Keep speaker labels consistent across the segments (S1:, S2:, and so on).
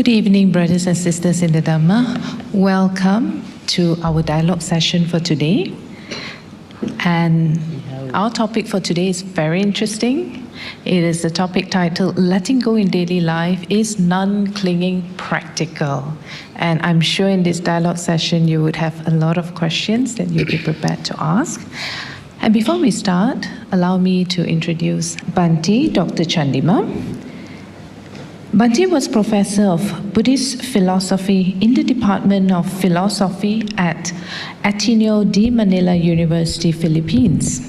S1: Good evening, brothers and sisters in the Dhamma. Welcome to our dialogue session for today. And our topic for today is very interesting. It is the topic titled, Letting Go in Daily Life is Non-Clinging Practical? And I'm sure in this dialogue session you would have a lot of questions that you'll be prepared to ask. And before we start, allow me to introduce Bhante, Dr. Chandima. Bhante was Professor of Buddhist Philosophy in the Department of Philosophy at Ateneo de Manila University, Philippines.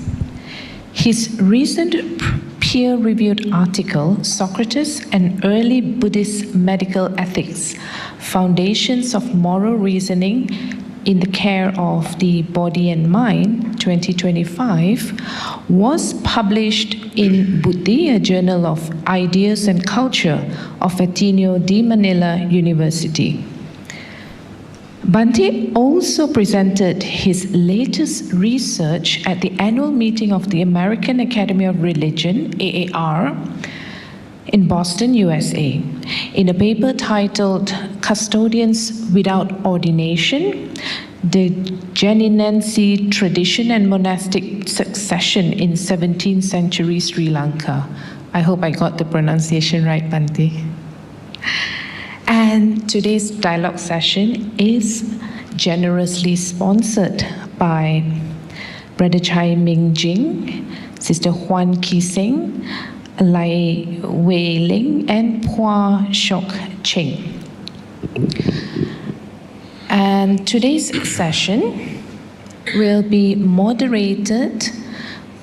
S1: His recent peer-reviewed article, Socrates and Early Buddhist Medical Ethics, Foundations of Moral Reasoning in the Care of the Body and Mind, 2025, was published in Buddhi, a journal of ideas and culture of Ateneo de Manila University. Bhante also presented his latest research at the annual meeting of the American Academy of Religion, AAR, in Boston, USA, in a paper titled Custodians Without Ordination, the Geninensi Tradition and Monastic Succession in 17th Century Sri Lanka. I hope I got the pronunciation right, Bhante. And today's dialogue session is generously sponsored by Brother Chai Ming Jing, Sister Huan Kee Seng, Lye Wei Leng, and Phuah Shok Cheng. And today's session will be moderated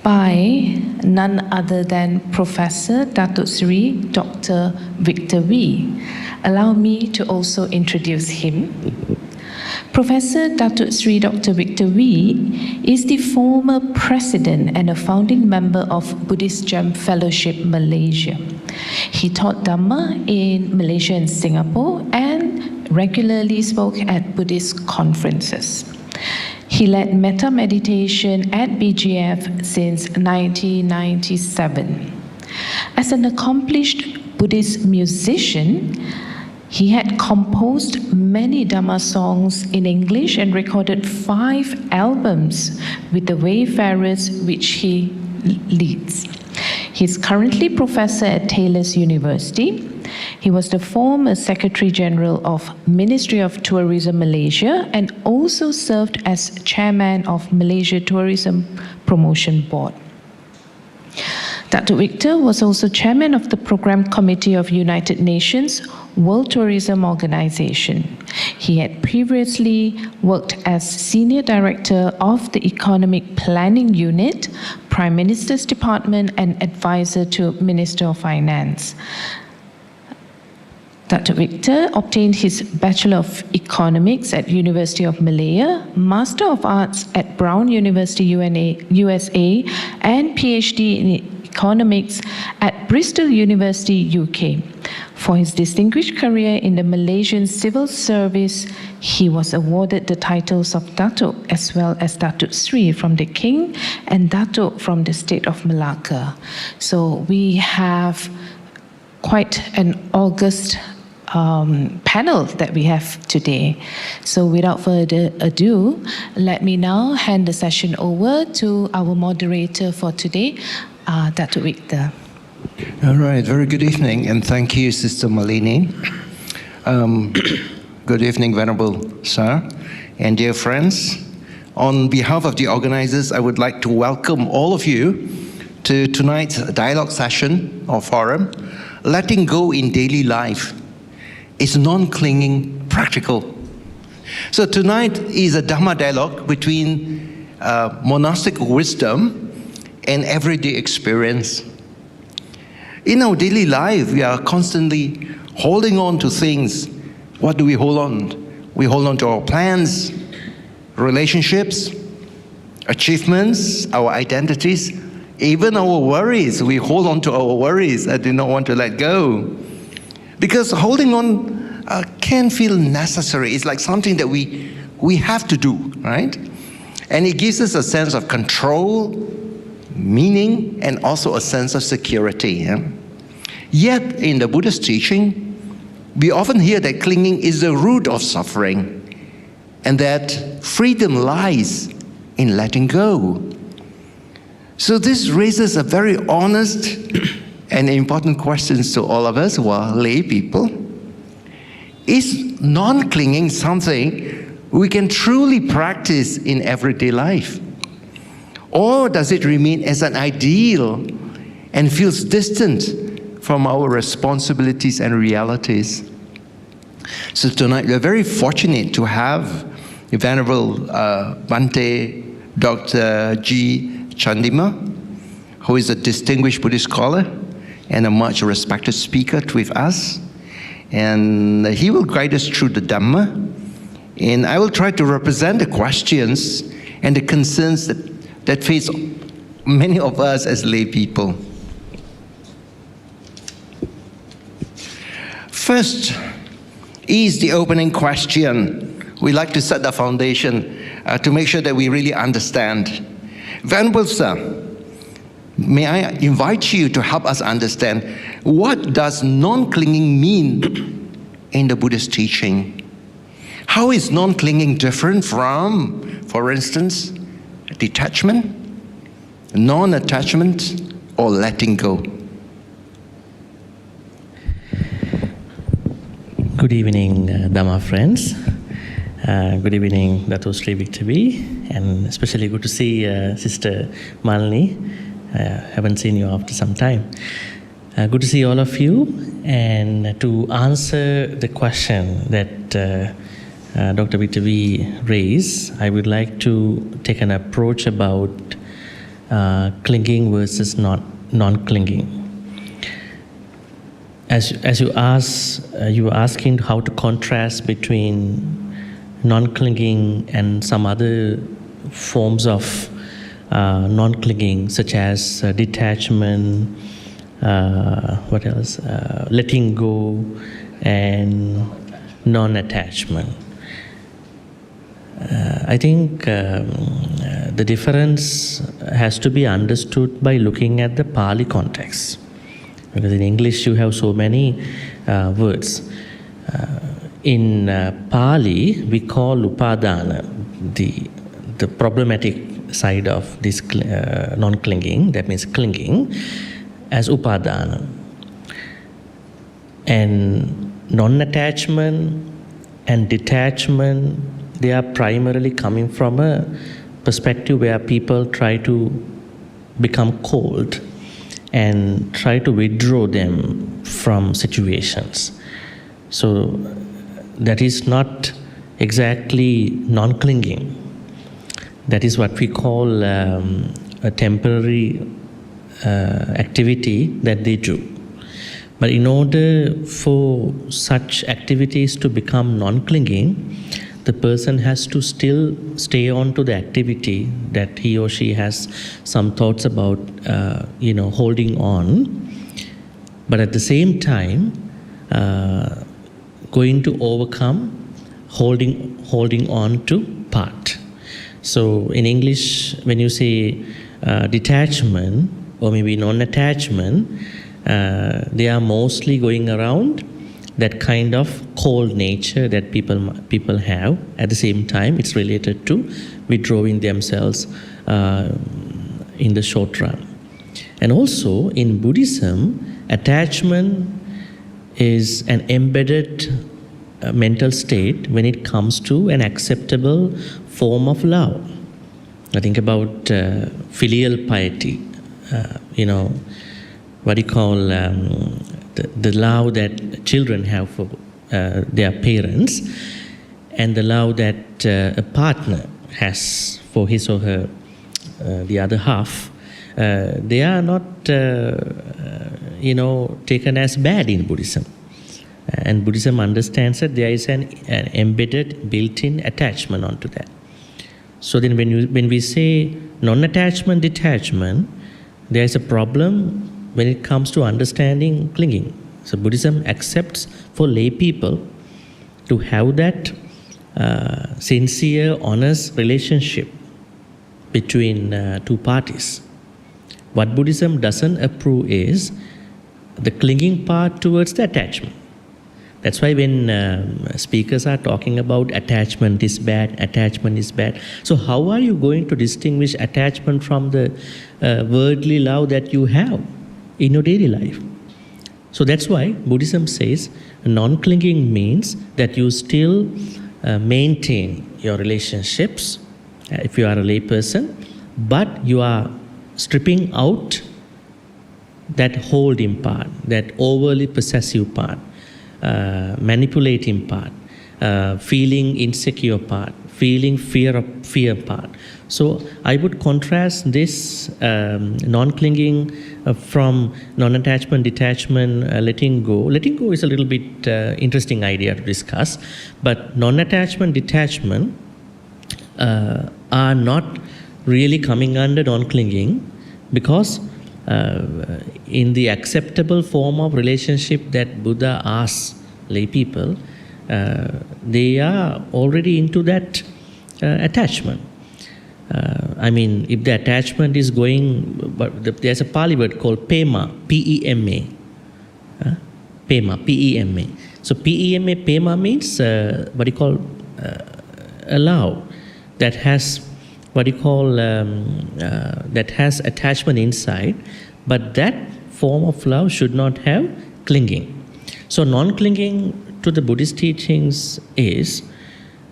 S1: by none other than Professor Datuk Seri Dr. Victor Wee. Allow me to also introduce him. Professor Datuk Seri Dr. Victor Wee is the former president and a founding member of Buddhist Gem Fellowship Malaysia. He taught Dhamma in Malaysia and Singapore and regularly spoke at Buddhist conferences. He led metta meditation at BGF since 1997. As an accomplished Buddhist musician, he had composed many Dhamma songs in English and recorded 5 albums with the Wayfarers, which he leads. He is currently professor at Taylor's University. He was the former Secretary General of Ministry of Tourism Malaysia and also served as Chairman of Malaysia Tourism Promotion Board. Dr. Victor was also Chairman of the Program Committee of United Nations World Tourism Organization. He had previously worked as Senior Director of the Economic Planning Unit, Prime Minister's Department, and Advisor to Minister of Finance. Dr. Victor obtained his Bachelor of Economics at University of Malaya, Master of Arts at Brown University, USA, and PhD in Economics at Bristol University, UK. For his distinguished career in the Malaysian civil service, he was awarded the titles of Datuk as well as Datuk Seri from the King and Datuk from the state of Malacca. So we have quite an august panel that we have today. So without further ado, let me now hand the session over to our moderator for today, Dr. Victor.
S2: All right, very good evening, and thank you, Sister Malini. Good evening, Venerable Sir, and dear friends. On behalf of the organizers, I would like to welcome all of you to tonight's dialogue session or forum, Letting Go in Daily Life is Non-Clinging Practical. So tonight is a Dhamma dialogue between monastic wisdom and everyday experience. In our daily life, we are constantly holding on to things. What do we hold on? We hold on to our plans, relationships, achievements, our identities, even our worries. We hold on to our worries and do not want to let go. Because holding on can feel necessary. It's like something that we have to do, right? And it gives us a sense of control, meaning, and also a sense of security. Yeah? Yet, in the Buddhist teaching, We often hear that clinging is the root of suffering and that freedom lies in letting go. So this raises a very honest and important question to all of us who are lay people. Is non-clinging something we can truly practice in everyday life? Or does it remain as an ideal and feels distant from our responsibilities and realities? So tonight we're very fortunate to have the Venerable Bhante Dr. G. Chandima, who is a distinguished Buddhist scholar and a much respected speaker with us. And he will guide us through the Dhamma. And I will try to represent the questions and the concerns that face many of us as lay people. First is the opening question. We like to set the foundation to make sure that we really understand. Venerable Sir, may I invite you to help us understand what does non-clinging mean in the Buddhist teaching? How is non-clinging different from, for instance, detachment, non-attachment, or letting go?
S3: Good evening, Dhamma friends. Good evening, Datuk Sri Victor B. And especially good to see Sister Malini. Haven't seen you after some time. Good to see all of you. And to answer the question that Dr. Victor B raised, I would like to take an approach about clinging versus non-clinging. As you ask, you were asking how to contrast between non-clinging and some other forms of non-clinging, such as detachment, what else? Letting go, and non-attachment. I think the difference has to be understood by looking at the Pali context. Because in English you have so many words. In Pali, we call upadana, the problematic side of this non-clinging, that means clinging, as upadana. And non-attachment and detachment, they are primarily coming from a perspective where people try to become cold and try to withdraw them from situations. So that is not exactly non-clinging. That is what we call a temporary activity that they do. But in order for such activities to become non-clinging, the person has to still stay on to the activity that he or she has some thoughts about, holding on. But at the same time, going to overcome holding on to part. So in English, when you say detachment or maybe non-attachment, they are mostly going around that kind of cold nature that people have. At the same time, it's related to withdrawing themselves in the short run. And also in Buddhism, attachment is an embedded mental state when it comes to an acceptable form of love. I think about filial piety, what you call the love that children have for their parents, and the love that a partner has for his or her the other half. They are not taken as bad in Buddhism. And Buddhism understands that there is an embedded, built-in attachment onto that. So then when we say non-attachment, detachment, there is a problem when it comes to understanding clinging. So Buddhism accepts for lay people to have that sincere, honest relationship between two parties. What Buddhism doesn't approve is the clinging part towards the attachment. That's why when speakers are talking about attachment is bad, attachment is bad. So how are you going to distinguish attachment from the worldly love that you have in your daily life? So that's why Buddhism says non-clinging means that you still maintain your relationships if you are a lay person, but you are stripping out that holding part, that overly possessive part, manipulating part, feeling insecure part, feeling fear part. So I would contrast this non-clinging from non-attachment, detachment, letting go. Letting go is a little bit interesting idea to discuss, but non-attachment, detachment are not really coming under non-clinging, because in the acceptable form of relationship that Buddha asks lay people, they are already into that attachment. I mean, if the attachment is going, but there's a Pali word called pema, P-E-M-A. Pema, P-E-M-A. So P-E-M-A, pema means what you call allow, that has what you call, that has attachment inside, but that form of love should not have clinging. So non-clinging to the Buddhist teachings is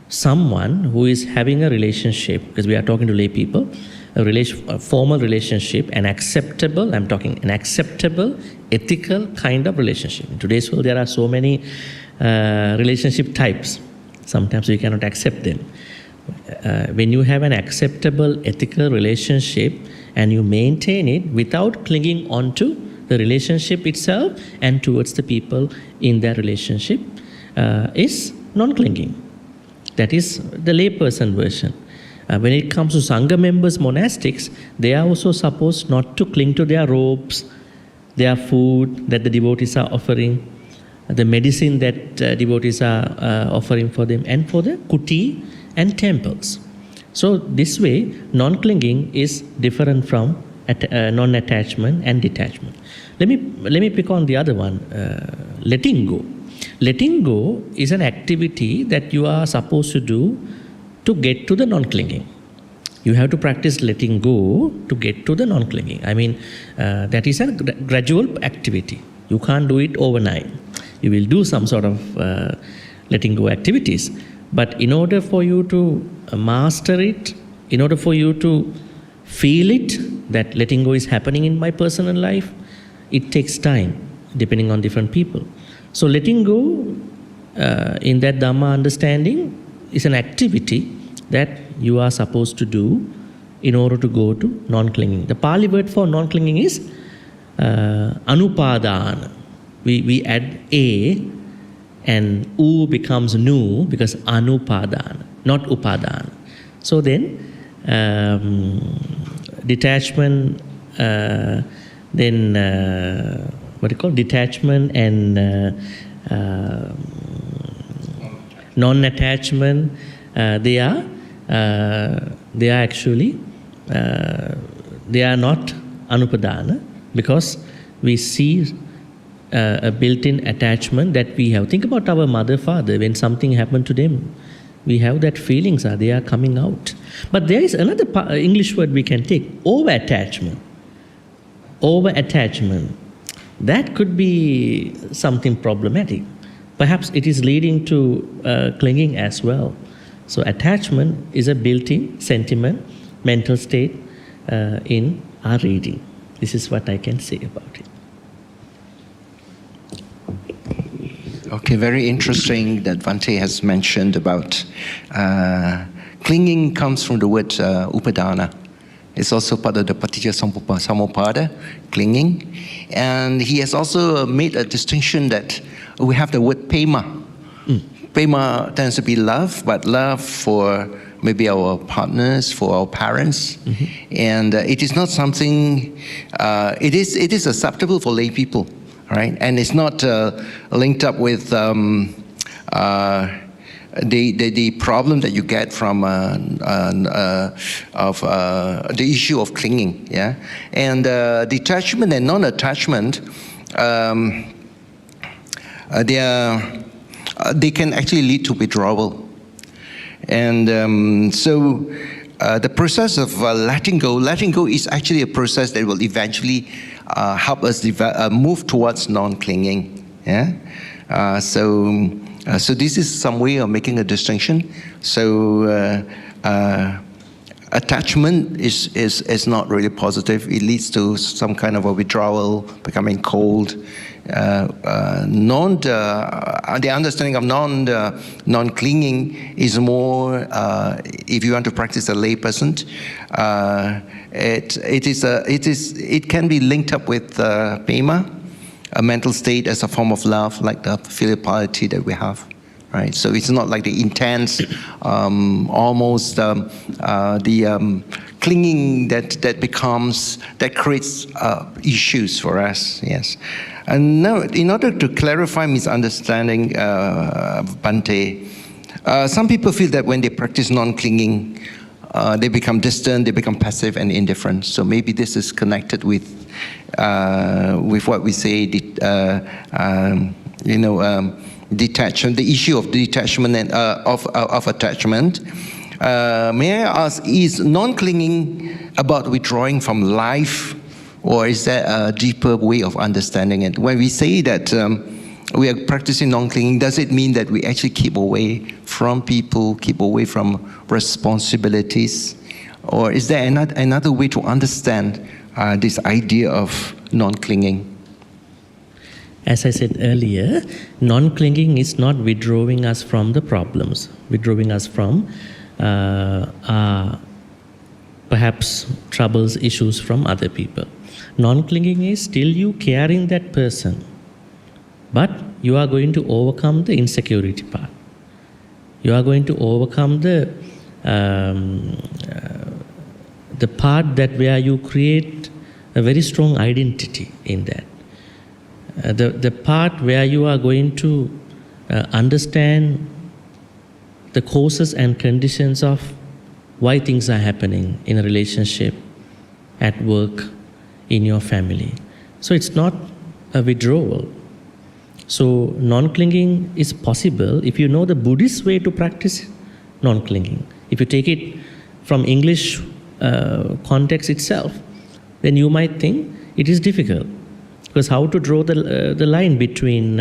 S3: someone who is having a relationship, because we are talking to lay people, a formal relationship, an acceptable, I'm talking an acceptable, ethical kind of relationship. In today's world, there are so many relationship types. Sometimes we cannot accept them. When you have an acceptable ethical relationship and you maintain it without clinging onto the relationship itself and towards the people in that relationship, is non-clinging. That is the layperson version. When it comes to Sangha members, monastics, they are also supposed not to cling to their robes, their food that the devotees are offering, the medicine that devotees are offering for them, and for the kuti and temples. So this way, non-clinging is different from non-attachment and detachment. Let me pick on the other one, letting go. Letting go is an activity that you are supposed to do to get to the non-clinging. You have to practice letting go to get to the non-clinging. I mean, that is a gradual activity. You can't do it overnight. You will do some sort of letting go activities. But in order for you to master it, in order for you to feel it, that letting go is happening in my personal life, it takes time, depending on different people. So letting go, in that Dhamma understanding, is an activity that you are supposed to do in order to go to non-clinging. The Pali word for non-clinging is anupadana. We add a, and u becomes nu because anupadana, not upadana. So then, detachment, then what do you call detachment and non-attachment, they are actually they are not anupadana, because we see a built-in attachment that we have. Think about our mother, father. When something happened to them, we have that feelings they are coming out. But there is another English word we can take, over-attachment. Over-attachment. That could be something problematic. Perhaps it is leading to clinging as well. So attachment is a built-in sentiment, mental state in our reading. This is what I can say about it.
S2: Okay, very interesting that Bhante has mentioned about clinging comes from the word upadana. It's also part of the paticca samuppada, clinging. And he has also made a distinction that we have the word pema. Pema tends to be love, but love for maybe our partners, for our parents. And it is not something, it is acceptable for lay people. Right, and it's not linked up with the problem that you get from the issue of clinging. Yeah, and detachment and non-attachment, they are they can actually lead to withdrawal. And so the process of letting go is actually a process that will eventually help us move towards non-clinging. Yeah. So this is some way of making a distinction. So attachment is not really positive. It leads to some kind of a withdrawal, becoming cold. The understanding of non-clinging is more, if you want to practice a layperson, it can be linked up with pema, a mental state as a form of love, like the filial piety that we have. Right, so it's not like the intense, almost the clinging that creates issues for us. Yes, and now in order to clarify misunderstanding, Bhante, some people feel that when they practice non-clinging, they become distant, they become passive and indifferent. So maybe this is connected with what we say, detachment, the issue of detachment and of attachment. May I ask, is non-clinging about withdrawing from life, or is there a deeper way of understanding it? When we say that we are practicing non-clinging, does it mean that we actually keep away from people, keep away from responsibilities? Or is there another way to understand this idea of non-clinging?
S3: As I said earlier, non-clinging is not withdrawing us from the problems, withdrawing us from perhaps troubles, issues from other people. Non-clinging is still you caring that person, but you are going to overcome the insecurity part. You are going to overcome the part that where you create a very strong identity in that. The part where you are going to understand the causes and conditions of why things are happening in a relationship, at work, in your family. So it's not a withdrawal. So non-clinging is possible if you know the Buddhist way to practice non-clinging. If you take it from English context itself, then you might think it is difficult. Because how to draw the line between,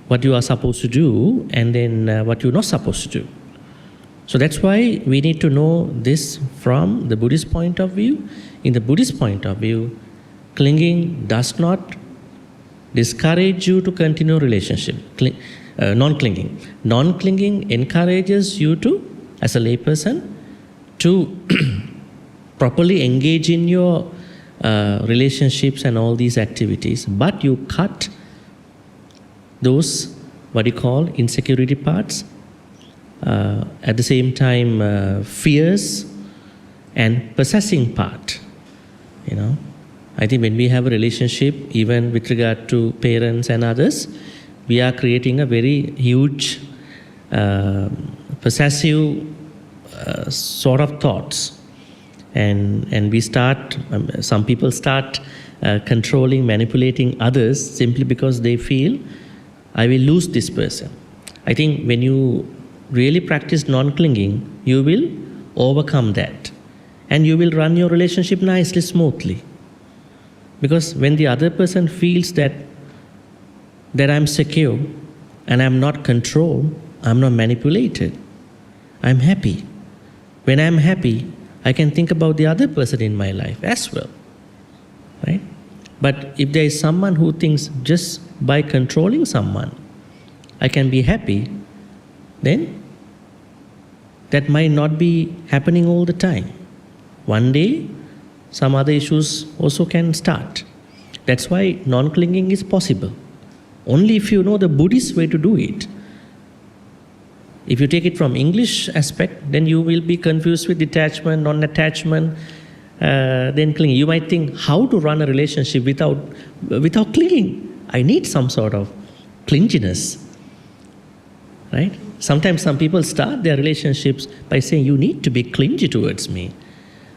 S3: what you are supposed to do and then what you're not supposed to do. So that's why we need to know this from the Buddhist point of view. In the Buddhist point of view, clinging does not discourage you to continue relationship. Non-clinging. Non-clinging encourages you to, as a layperson, to properly engage in your relationships and all these activities, but you cut those, what you call, insecurity parts, at the same time fears and possessing part. I think when we have a relationship, even with regard to parents and others, we are creating a very huge possessive sort of thoughts. And we start, some people start controlling, manipulating others simply because they feel, I will lose this person. I think when you really practice non-clinging, you will overcome that. And you will run your relationship nicely, smoothly. Because when the other person feels that I'm secure and I'm not controlled, I'm not manipulated, I'm happy. When I'm happy, I can think about the other person in my life as well, right? But if there is someone who thinks just by controlling someone, I can be happy, then that might not be happening all the time. One day, some other issues also can start. That's why non-clinging is possible. Only if you know the Buddhist way to do it. If you take it from English aspect, then you will be confused with detachment, non-attachment, then clinging. You might think how to run a relationship without clinging. I need some sort of clinginess, right? Sometimes some people start their relationships by saying, you need to be clingy towards me.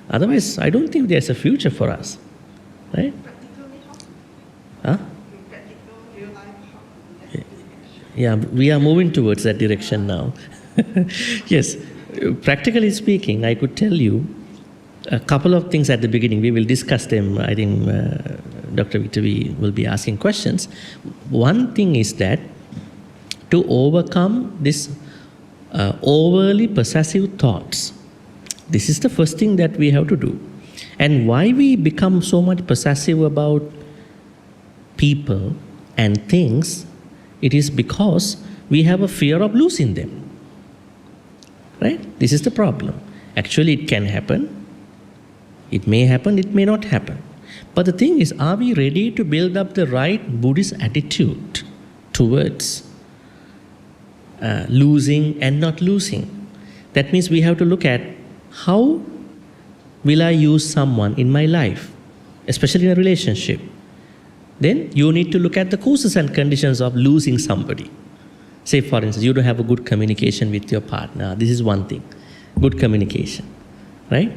S3: Otherwise, I don't think there's a future for us, right? Huh? Yeah, we are moving towards that direction now. Yes, practically speaking, I could tell you a couple of things at the beginning. We will discuss them. I think Dr. Victor will be asking questions. One thing is that to overcome this overly possessive thoughts, this is the first thing that we have to do. And why we become so much possessive about people and things, it is because we have a fear of losing them. Right? This is the problem. Actually, it can happen. It may happen, it may not happen. But the thing is, are we ready to build up the right Buddhist attitude towards losing and not losing? That means we have to look at how will I use someone in my life, especially in a relationship. Then you need to look at the causes and conditions of losing somebody. Say, for instance, you don't have a good communication with your partner. This is one thing, good communication, right?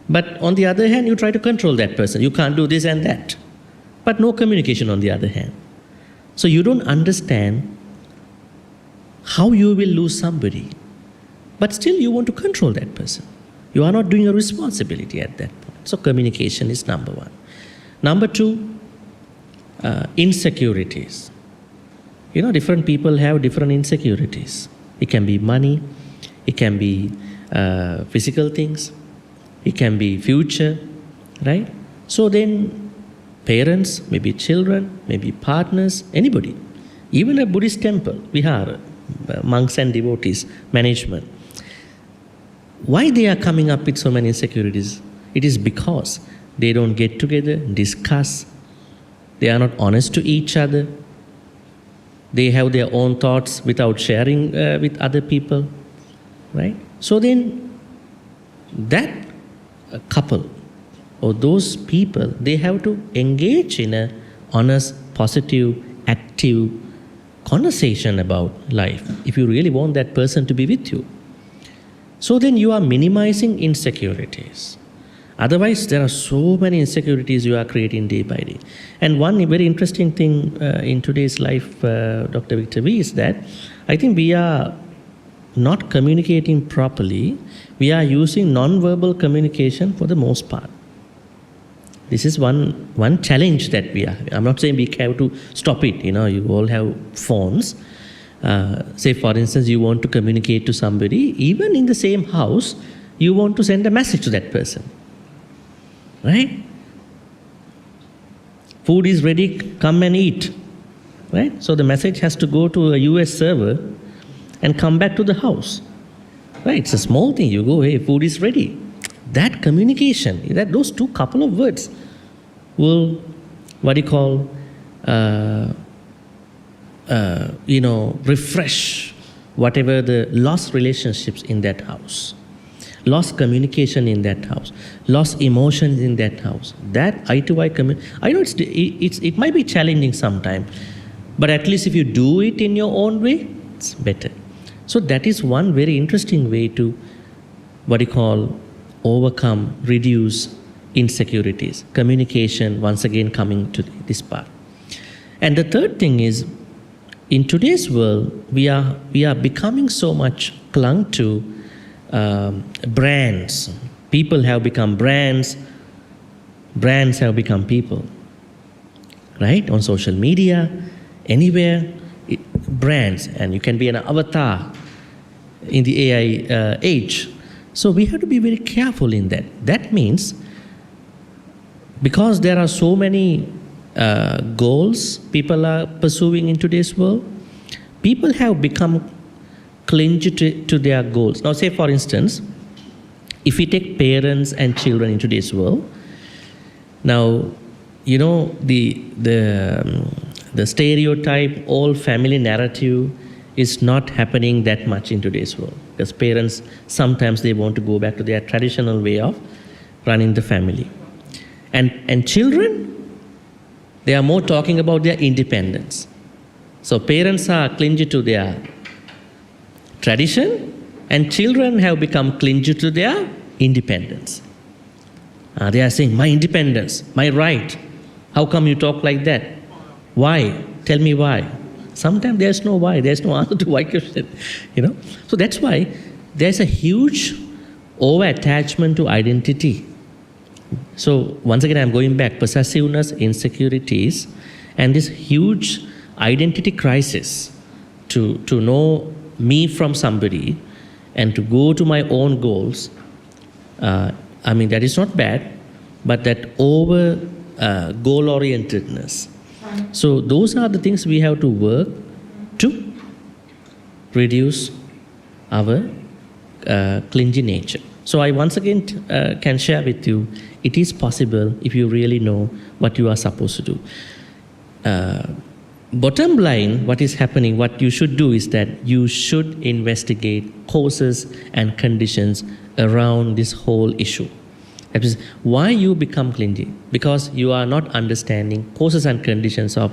S3: But on the other hand, you try to control that person. You can't do this and that. But no communication on the other hand. So you don't understand how you will lose somebody. But still you want to control that person. You are not doing your responsibility at that point. So communication is number one. Number two, insecurities. You know, different people have different insecurities. It can be money, it can be physical things, it can be future, right? So then parents, maybe children, maybe partners, anybody. Even a Buddhist temple, Vihara, monks and devotees, management. Why they are coming up with so many insecurities? It is because they don't get together, discuss, they are not honest to each other, they have their own thoughts without sharing with other people, right? So then that couple or those people, they have to engage in a honest, positive, active conversation about life if you really want that person to be with you. So then you are minimizing insecurities. Otherwise, there are so many insecurities you are creating day by day. And one very interesting thing in today's life, Dr. Victor V, is that I think we are not communicating properly. We are using non-verbal communication for the most part. This is one challenge that we are. I'm not saying we have to stop it. You know, you all have phones. Say, for instance, you want to communicate to somebody, even in the same house, you want to send a message to that person. Right? Food is ready, come and eat. Right? So the message has to go to a US server and come back to the house. Right? It's a small thing. You go, hey, food is ready. That communication, those two couple of words will, refresh whatever the lost relationships in that house, lost communication in that house, lost emotions in that house. That eye-to-eye communication, I know it might be challenging sometimes, but at least if you do it in your own way, it's better. So that is one very interesting way to, overcome, reduce insecurities. Communication, once again, coming to this part. And the third thing is, in today's world, we are becoming so much clung to brands. People have become brands. Brands have become people. Right? On social media, anywhere, brands. And you can be an avatar in the AI age. So we have to be very careful in that. That means, because there are so many goals people are pursuing in today's world, people have become clinged to their goals. Now, say for instance, if we take parents and children in today's world, now, you know, the stereotype, all family narrative is not happening that much in today's world. Because parents, sometimes they want to go back to their traditional way of running the family. And children, they are more talking about their independence. So parents are clinging to their tradition, and children have become clinging to their independence. They are saying, my independence, my right. How come you talk like that? Why? Tell me why. Sometimes there's no why, there's no answer to why question, So that's why there's a huge over-attachment to identity. So once again, I'm going back, possessiveness, insecurities, and this huge identity crisis to know me from somebody and to go to my own goals. That is not bad, but that over goal-orientedness. So those are the things we have to work to reduce our clingy nature. So I once again can share with you, it is possible if you really know what you are supposed to do. Bottom line, what is happening, what you should do is that you should investigate causes and conditions around this whole issue. That is why you become clingy, because you are not understanding causes and conditions of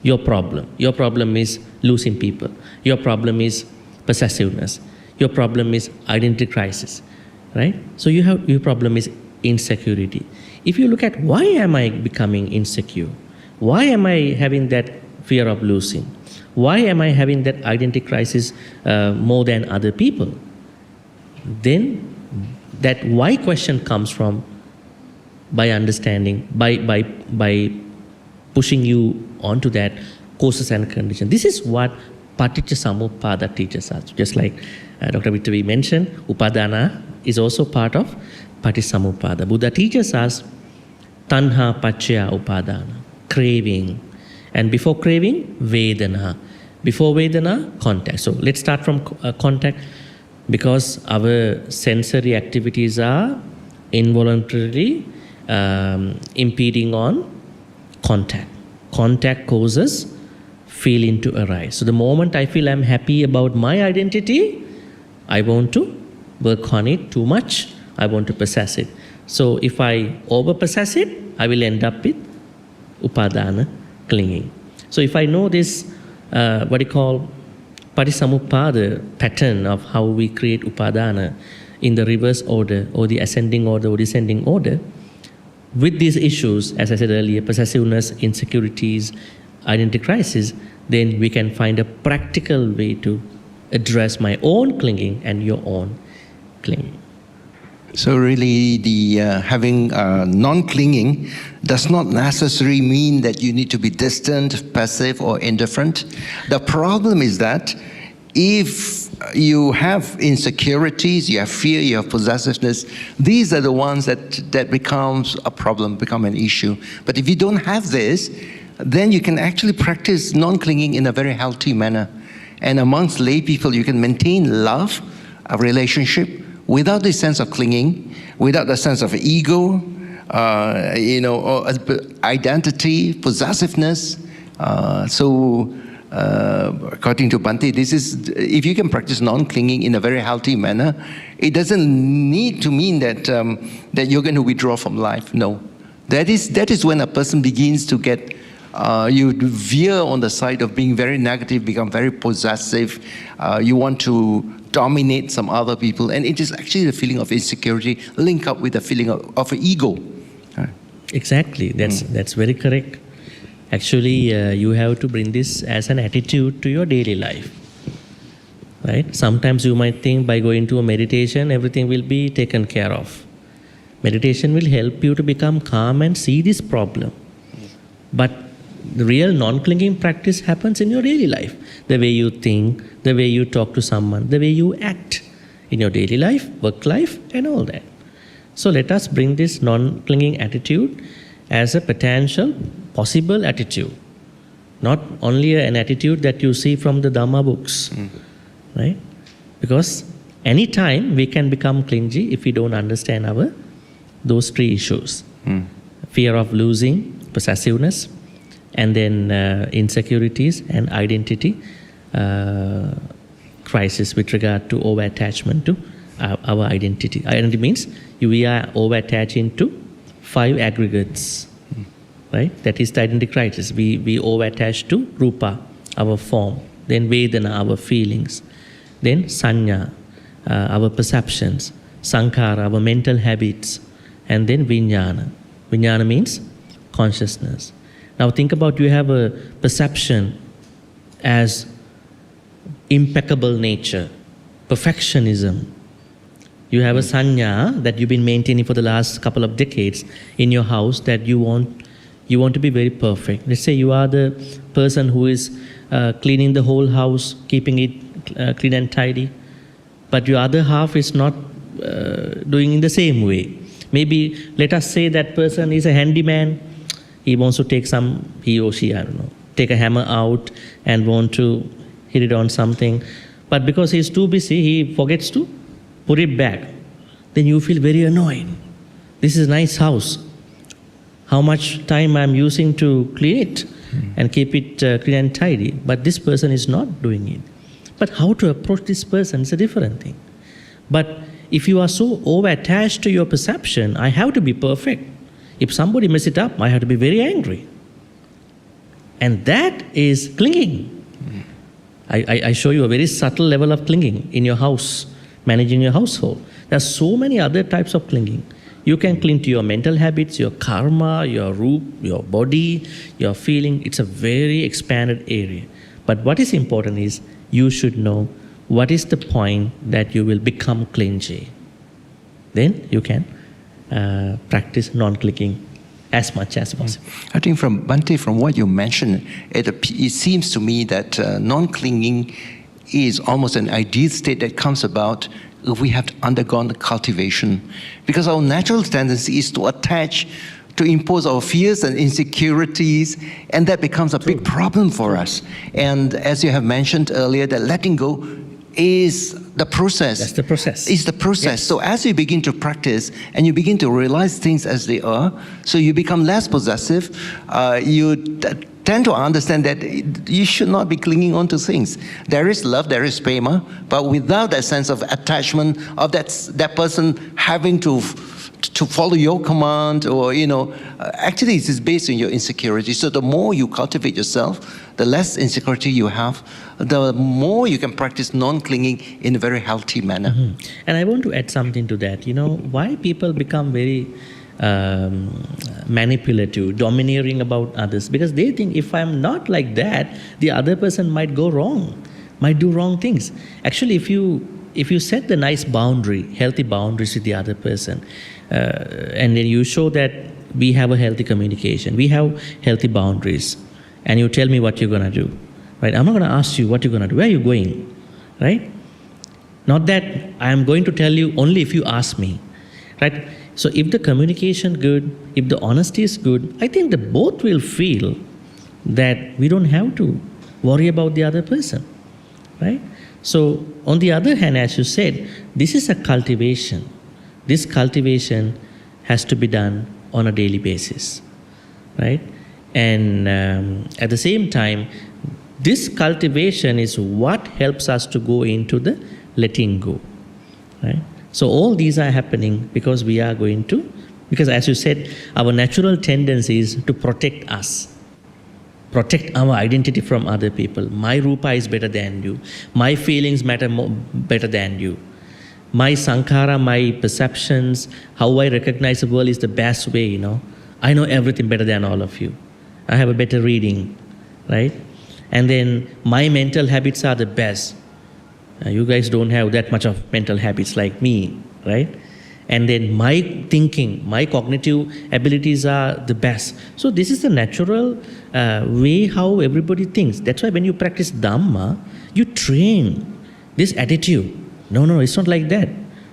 S3: your problem. Your problem is losing people. Your problem is possessiveness. Your problem is identity crisis, right? So your problem is insecurity. If you look at why am I becoming insecure? Why am I having that fear of losing? Why am I having that identity crisis more than other people? Then that why question comes from by understanding, by pushing you onto that causes and conditions. This is what Paticcasamuppada teaches us. Just like Dr. Vittavi mentioned, Upadana is also part of Paticcasamuppada. Buddha teaches us Tanha Paccaya Upadana, craving. And before craving, Vedana. Before Vedana, contact. So let's start from contact, because our sensory activities are involuntarily impeding on contact. Contact causes feeling to arise. So the moment I feel I'm happy about my identity, I want to work on it too much. I want to possess it. So if I over-possess it, I will end up with upadana, clinging. So if I know this, Paticcasamuppada pattern of how we create upadana in the reverse order or the ascending order or descending order, with these issues, as I said earlier, possessiveness, insecurities, identity crisis, then we can find a practical way to address my own clinging and your own clinging.
S2: So really, the having non-clinging does not necessarily mean that you need to be distant, passive, or indifferent. The problem is that if you have insecurities, you have fear, you have possessiveness, these are the ones that becomes a problem, become an issue. But if you don't have this, then you can actually practice non-clinging in a very healthy manner. And amongst lay people, you can maintain love, a relationship, without this sense of clinging, without the sense of ego, or identity, possessiveness. According to Bhante, this is, if you can practice non-clinging in a very healthy manner, it doesn't need to mean that you're going to withdraw from life. No, that is when a person begins to get you veer on the side of being very negative, become very possessive. You want to dominate some other people, and it is actually the feeling of insecurity linked up with the feeling of ego.
S3: Exactly, that's very correct. Actually, you have to bring this as an attitude to your daily life, right? Sometimes you might think by going to a meditation, everything will be taken care of. Meditation will help you to become calm and see this problem. But the real non-clinging practice happens in your daily life. The way you think, the way you talk to someone, the way you act in your daily life, work life, and all that. So let us bring this non-clinging attitude as a potential, possible attitude. Not only an attitude that you see from the Dhamma books, right? Because anytime we can become clingy if we don't understand those three issues. Fear of losing, possessiveness, and then insecurities and identity crisis with regard to over-attachment to our identity. Identity means we are over-attaching to 5 aggregates, right? That is the identity crisis. We over-attach to rupa, our form, then vedana, our feelings, then sanya, our perceptions, sankhara, our mental habits, and then vijnana. Vijnana means consciousness. Now think about, you have a perception as impeccable nature, perfectionism. You have a sanya that you've been maintaining for the last couple of decades in your house that you want to be very perfect. Let's say you are the person who is cleaning the whole house, keeping it clean and tidy, but your other half is not doing in the same way. Maybe let us say that person is a handyman. He wants to take he or she, I don't know, take a hammer out and want to hit it on something. But because he's too busy, he forgets to put it back. Then you feel very annoyed. This is a nice house. How much time I'm using to clean it and keep it clean and tidy, but this person is not doing it. But how to approach this person is a different thing. But if you are so over-attached to your perception, I have to be perfect. If somebody messes it up, I have to be very angry. And that is clinging. I show you a very subtle level of clinging in your house, managing your household. There are so many other types of clinging. You can cling to your mental habits, your karma, your root, your body, your feeling. It's a very expanded area. But what is important is you should know what is the point that you will become clingy. Then you can practice non-clinging as much as possible.
S2: I think from Bhante, from what you mentioned, it seems to me that non-clinging is almost an ideal state that comes about if we have undergone the cultivation. Because our natural tendency is to attach, to impose our fears and insecurities, and that becomes a big problem for us. And as you have mentioned earlier, that letting go is the process.
S3: That's the process.
S2: It's the process. Yes. So as you begin to practice and you begin to realize things as they are, so you become less possessive, you tend to understand that you should not be clinging on to things. There is love, there is prema, but without that sense of attachment of that person having to follow your command, or actually it is based on your insecurity. So the more you cultivate yourself, the less insecurity you have, the more you can practice non-clinging in a very healthy manner.
S3: Mm-hmm. And I want to add something to that. Why people become very manipulative, domineering about others? Because they think if I'm not like that, the other person might go wrong, might do wrong things. Actually, if you set the nice boundary, healthy boundaries with the other person, and then you show that we have a healthy communication, we have healthy boundaries, and you tell me what you're going to do, right? I'm not going to ask you what you're going to do. Where are you going, right? Not that I'm going to tell you only if you ask me, right? So if the communication good, if the honesty is good, I think that both will feel that we don't have to worry about the other person, right? So on the other hand, as you said, this is a cultivation. This cultivation has to be done on a daily basis, right? And at the same time, this cultivation is what helps us to go into the letting go, right? So all these are happening because we are going to, because as you said, our natural tendency is to protect us, protect our identity from other people. My rupa is better than you. My feelings matter better than you. My sankhara, my perceptions, how I recognize the world is the best way, I know everything better than all of you. I have a better reading, right? And then my mental habits are the best. You guys don't have that much of mental habits like me, right? And then my thinking, my cognitive abilities are the best. So this is the natural way how everybody thinks. That's why when you practice Dhamma, you train this attitude. No, it's not like that.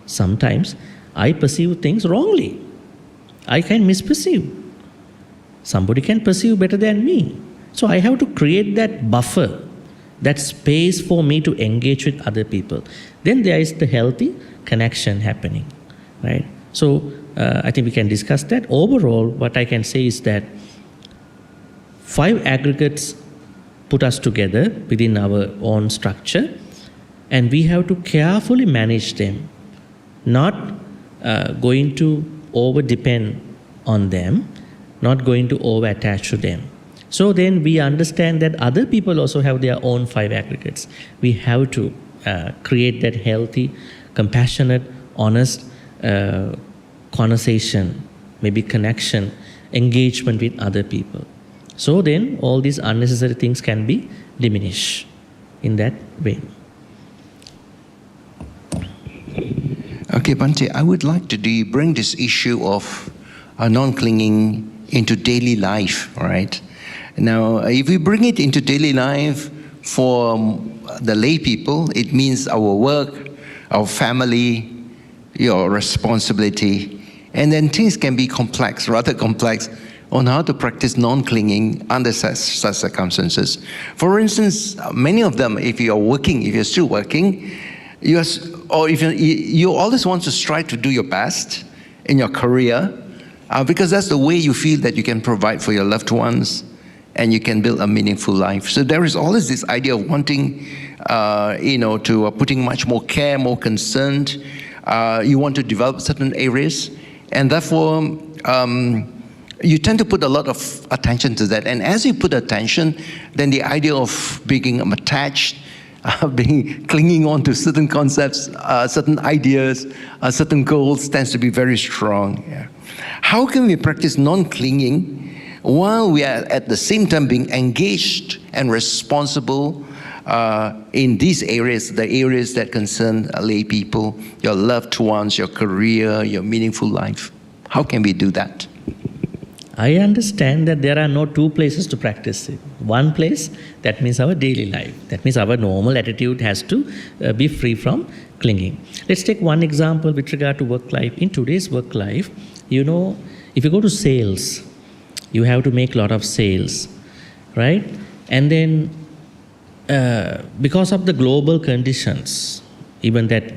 S3: Sometimes I perceive things wrongly. I can misperceive. Somebody can perceive better than me. So I have to create that buffer, that space for me to engage with other people. Then there is the healthy connection happening, right? So I think we can discuss that. Overall, what I can say is that 5 aggregates put us together within our own structure, and we have to carefully manage them, not going to over-depend on them, not going to over-attach to them. So then we understand that other people also have their own 5 aggregates. We have to create that healthy, compassionate, honest conversation, maybe connection, engagement with other people. So then all these unnecessary things can be diminished. in that way.
S2: Okay, Bhante, I would like to bring this issue of non-clinging into daily life, all right? Now, if we bring it into daily life for the lay people, it means our work, our family, your responsibility, and then things can be complex, rather complex, on how to practice non-clinging under such circumstances. For instance, many of them, if you're still working, you always want to strive to do your best in your career, because that's the way you feel that you can provide for your loved ones and you can build a meaningful life. So there is always this idea of wanting, to putting much more care, more concern. You want to develop certain areas, and therefore you tend to put a lot of attention to that. And as you put attention, then the idea of being attached, clinging on to certain concepts, certain ideas, certain goals tends to be very strong. Yeah. How can we practice non-clinging while we are at the same time being engaged and responsible in these areas, the areas that concern lay people, your loved ones, your career, your meaningful life? How can we do that?
S3: I understand that there are no two places to practice it. One place, that means our daily life. That means our normal attitude has to be free from clinging. Let's take one example with regard to work life. In today's work life, if you go to sales, you have to make a lot of sales, right? And then because of the global conditions, even that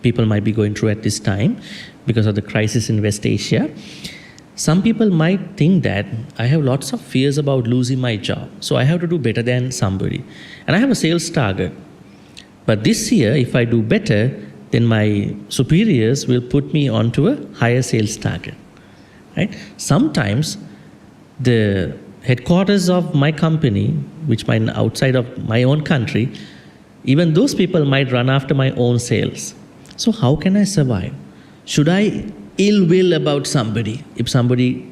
S3: people might be going through at this time, because of the crisis in West Asia, some people might think that I have lots of fears about losing my job, so I have to do better than somebody. And I have a sales target. But this year, if I do better, then my superiors will put me onto a higher sales target, right? Sometimes the headquarters of my company, which might be outside of my own country, even those people might run after my own sales. So how can I survive? Should I ill will about somebody? If somebody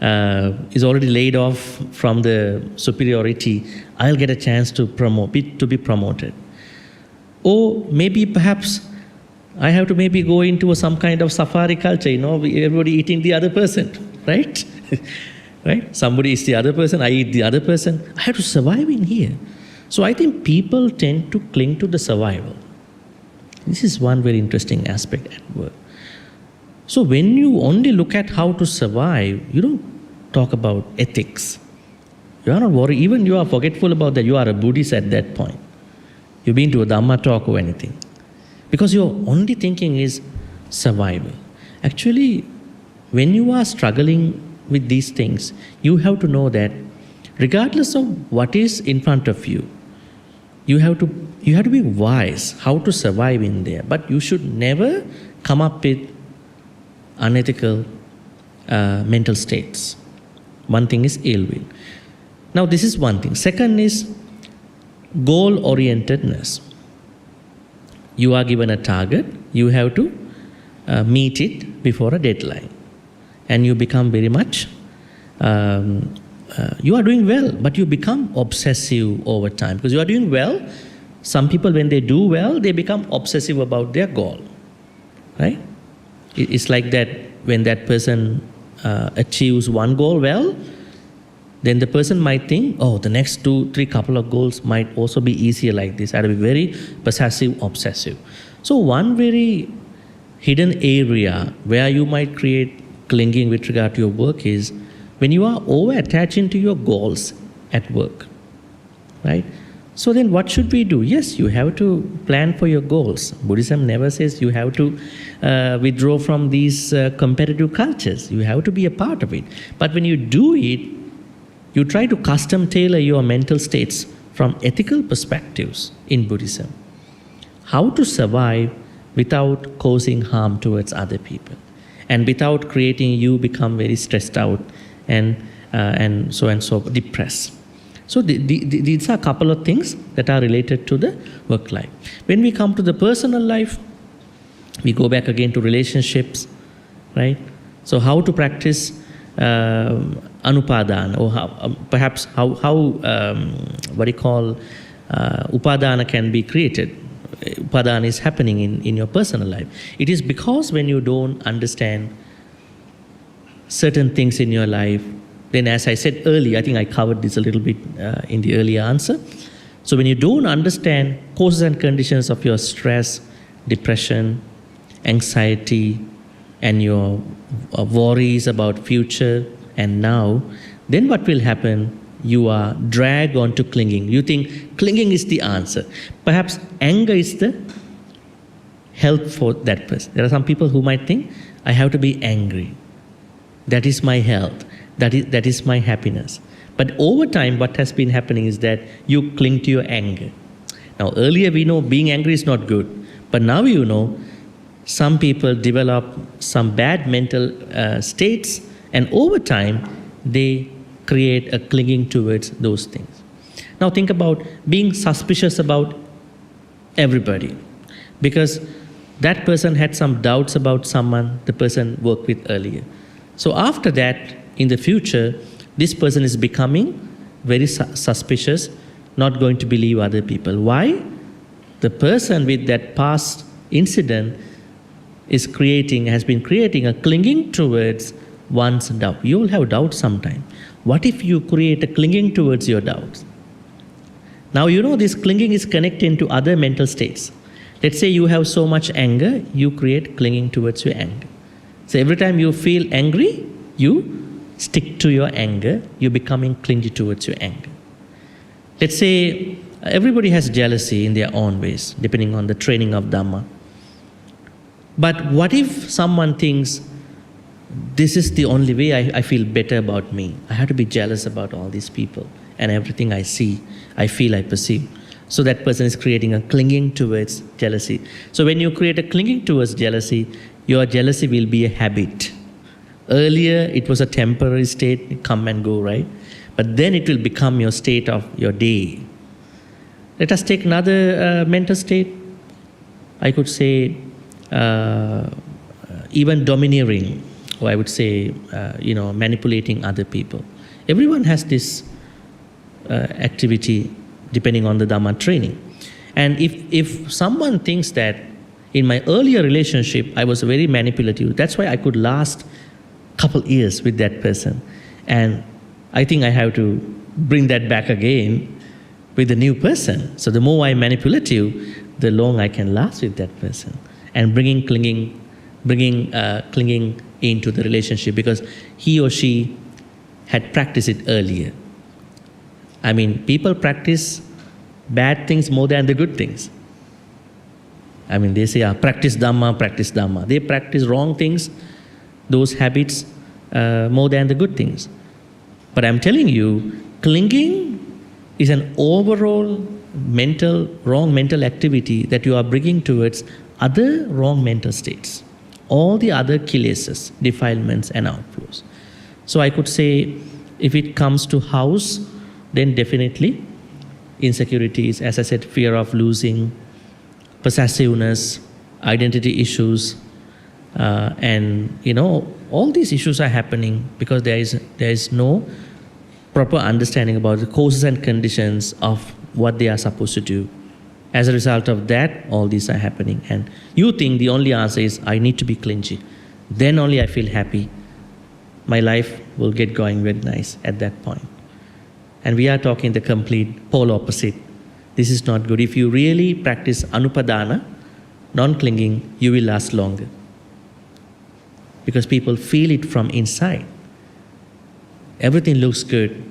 S3: is already laid off from the superiority, I'll get a chance to be promoted. Or maybe perhaps I have to maybe go into some kind of safari culture, everybody eating the other person, right? Right? Somebody is the other person, I eat the other person. I have to survive in here. So I think people tend to cling to the survival. This is one very interesting aspect at work. So when you only look at how to survive, you don't talk about ethics. You are not worried, even you are forgetful about that, you are a Buddhist at that point. You've been to a Dhamma talk or anything. Because your only thinking is survival. Actually, when you are struggling with these things, you have to know that regardless of what is in front of you, you have to be wise how to survive in there. But you should never come up with unethical mental states. One thing is ill will. Now this is one thing. Second is goal-orientedness. You are given a target, you have to meet it before a deadline. And you become very much, you are doing well, but you become obsessive over time. Because you are doing well, some people when they do well, they become obsessive about their goal, right? It's like that when that person achieves one goal well, then the person might think, oh, the next 2-3 couple of goals might also be easier like this. I have to be very possessive, obsessive. So one very hidden area where you might create clinging with regard to your work is when you are over-attaching to your goals at work, right? So then what should we do? Yes, you have to plan for your goals. Buddhism never says you have to withdraw from these competitive cultures. You have to be a part of it. But when you do it, you try to custom tailor your mental states from ethical perspectives in Buddhism. How to survive without causing harm towards other people and without creating you become very stressed out and so depressed. So these are a couple of things that are related to the work life. When we come to the personal life, we go back again to relationships, right? So how to practice anupadana, or perhaps how Upadana can be created. Upadana is happening in your personal life. It is because when you don't understand certain things in your life, then as I said earlier, I think I covered this a little bit in the earlier answer. So when you don't understand causes and conditions of your stress, depression, anxiety, and your worries about future and now, then what will happen? You are dragged onto clinging. You think clinging is the answer. Perhaps anger is the help for that person. There are some people who might think, I have to be angry. That is my health. That is my happiness. But over time, what has been happening is that you cling to your anger. Now, earlier we know being angry is not good. But now you know, some people develop some bad mental states, and over time, they create a clinging towards those things. Now think about being suspicious about everybody, because that person had some doubts about someone the person worked with earlier. So after that, in the future, this person is becoming very suspicious, not going to believe other people. Why? The person with that past incident has been creating a clinging towards one's doubt. You will have doubts sometime. What if you create a clinging towards your doubts? Now you know this clinging is connected to other mental states. Let's say you have so much anger, you create clinging towards your anger. So every time you feel angry, you stick to your anger, you're becoming clingy towards your anger. Let's say everybody has jealousy in their own ways, depending on the training of Dhamma. But what if someone thinks, this is the only way I feel better about me. I have to be jealous about all these people and everything I see, I feel, I perceive. So that person is creating a clinging towards jealousy. So when you create a clinging towards jealousy, your jealousy will be a habit. Earlier, it was a temporary state, come and go, right? But then it will become your state of your day. Let us take another mental state. I could say even domineering, or I would say, manipulating other people. Everyone has this activity depending on the Dhamma training. And if someone thinks that in my earlier relationship, I was very manipulative, that's why I could last a couple years with that person. And I think I have to bring that back again with the new person. So the more I'm manipulative, the longer I can last with that person. And bringing clinging into the relationship, because he or she had practiced it earlier. I mean, people practice bad things more than the good things. I mean, they say, practice Dhamma, practice Dhamma. They practice wrong things, those habits, more than the good things. But I'm telling you, clinging is an overall wrong mental activity that you are bringing towards other wrong mental states. All the other kilesas, defilements and outflows. So I could say, if it comes to house, then definitely insecurities, as I said, fear of losing, possessiveness, identity issues, and all these issues are happening because there is no proper understanding about the causes and conditions of what they are supposed to do. As a result of that, all these are happening. And you think the only answer is, I need to be clingy. Then only I feel happy. My life will get going very nice at that point. And we are talking the complete pole opposite. This is not good. If you really practice anupadana, non-clinging, you will last longer. Because people feel it from inside. Everything looks good,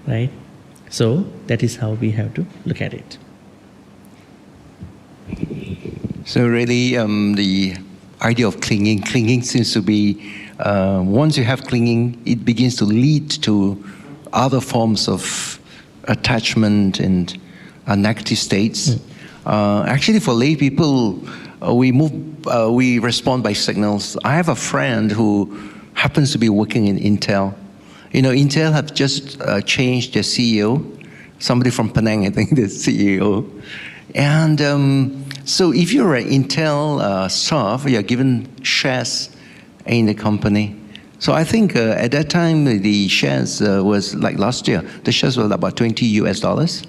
S3: right? So that is how we have to look at it.
S2: So really, the idea of clinging seems to be, once you have clinging, it begins to lead to other forms of attachment and negative states. Actually, for lay people, we respond by signals. I have a friend who happens to be working in Intel. Intel have just changed their CEO. Somebody from Penang, I think, the CEO. And so if you're an Intel staff, you're given shares in the company. So I think at that time, the shares was like last year, the shares were about $20 US.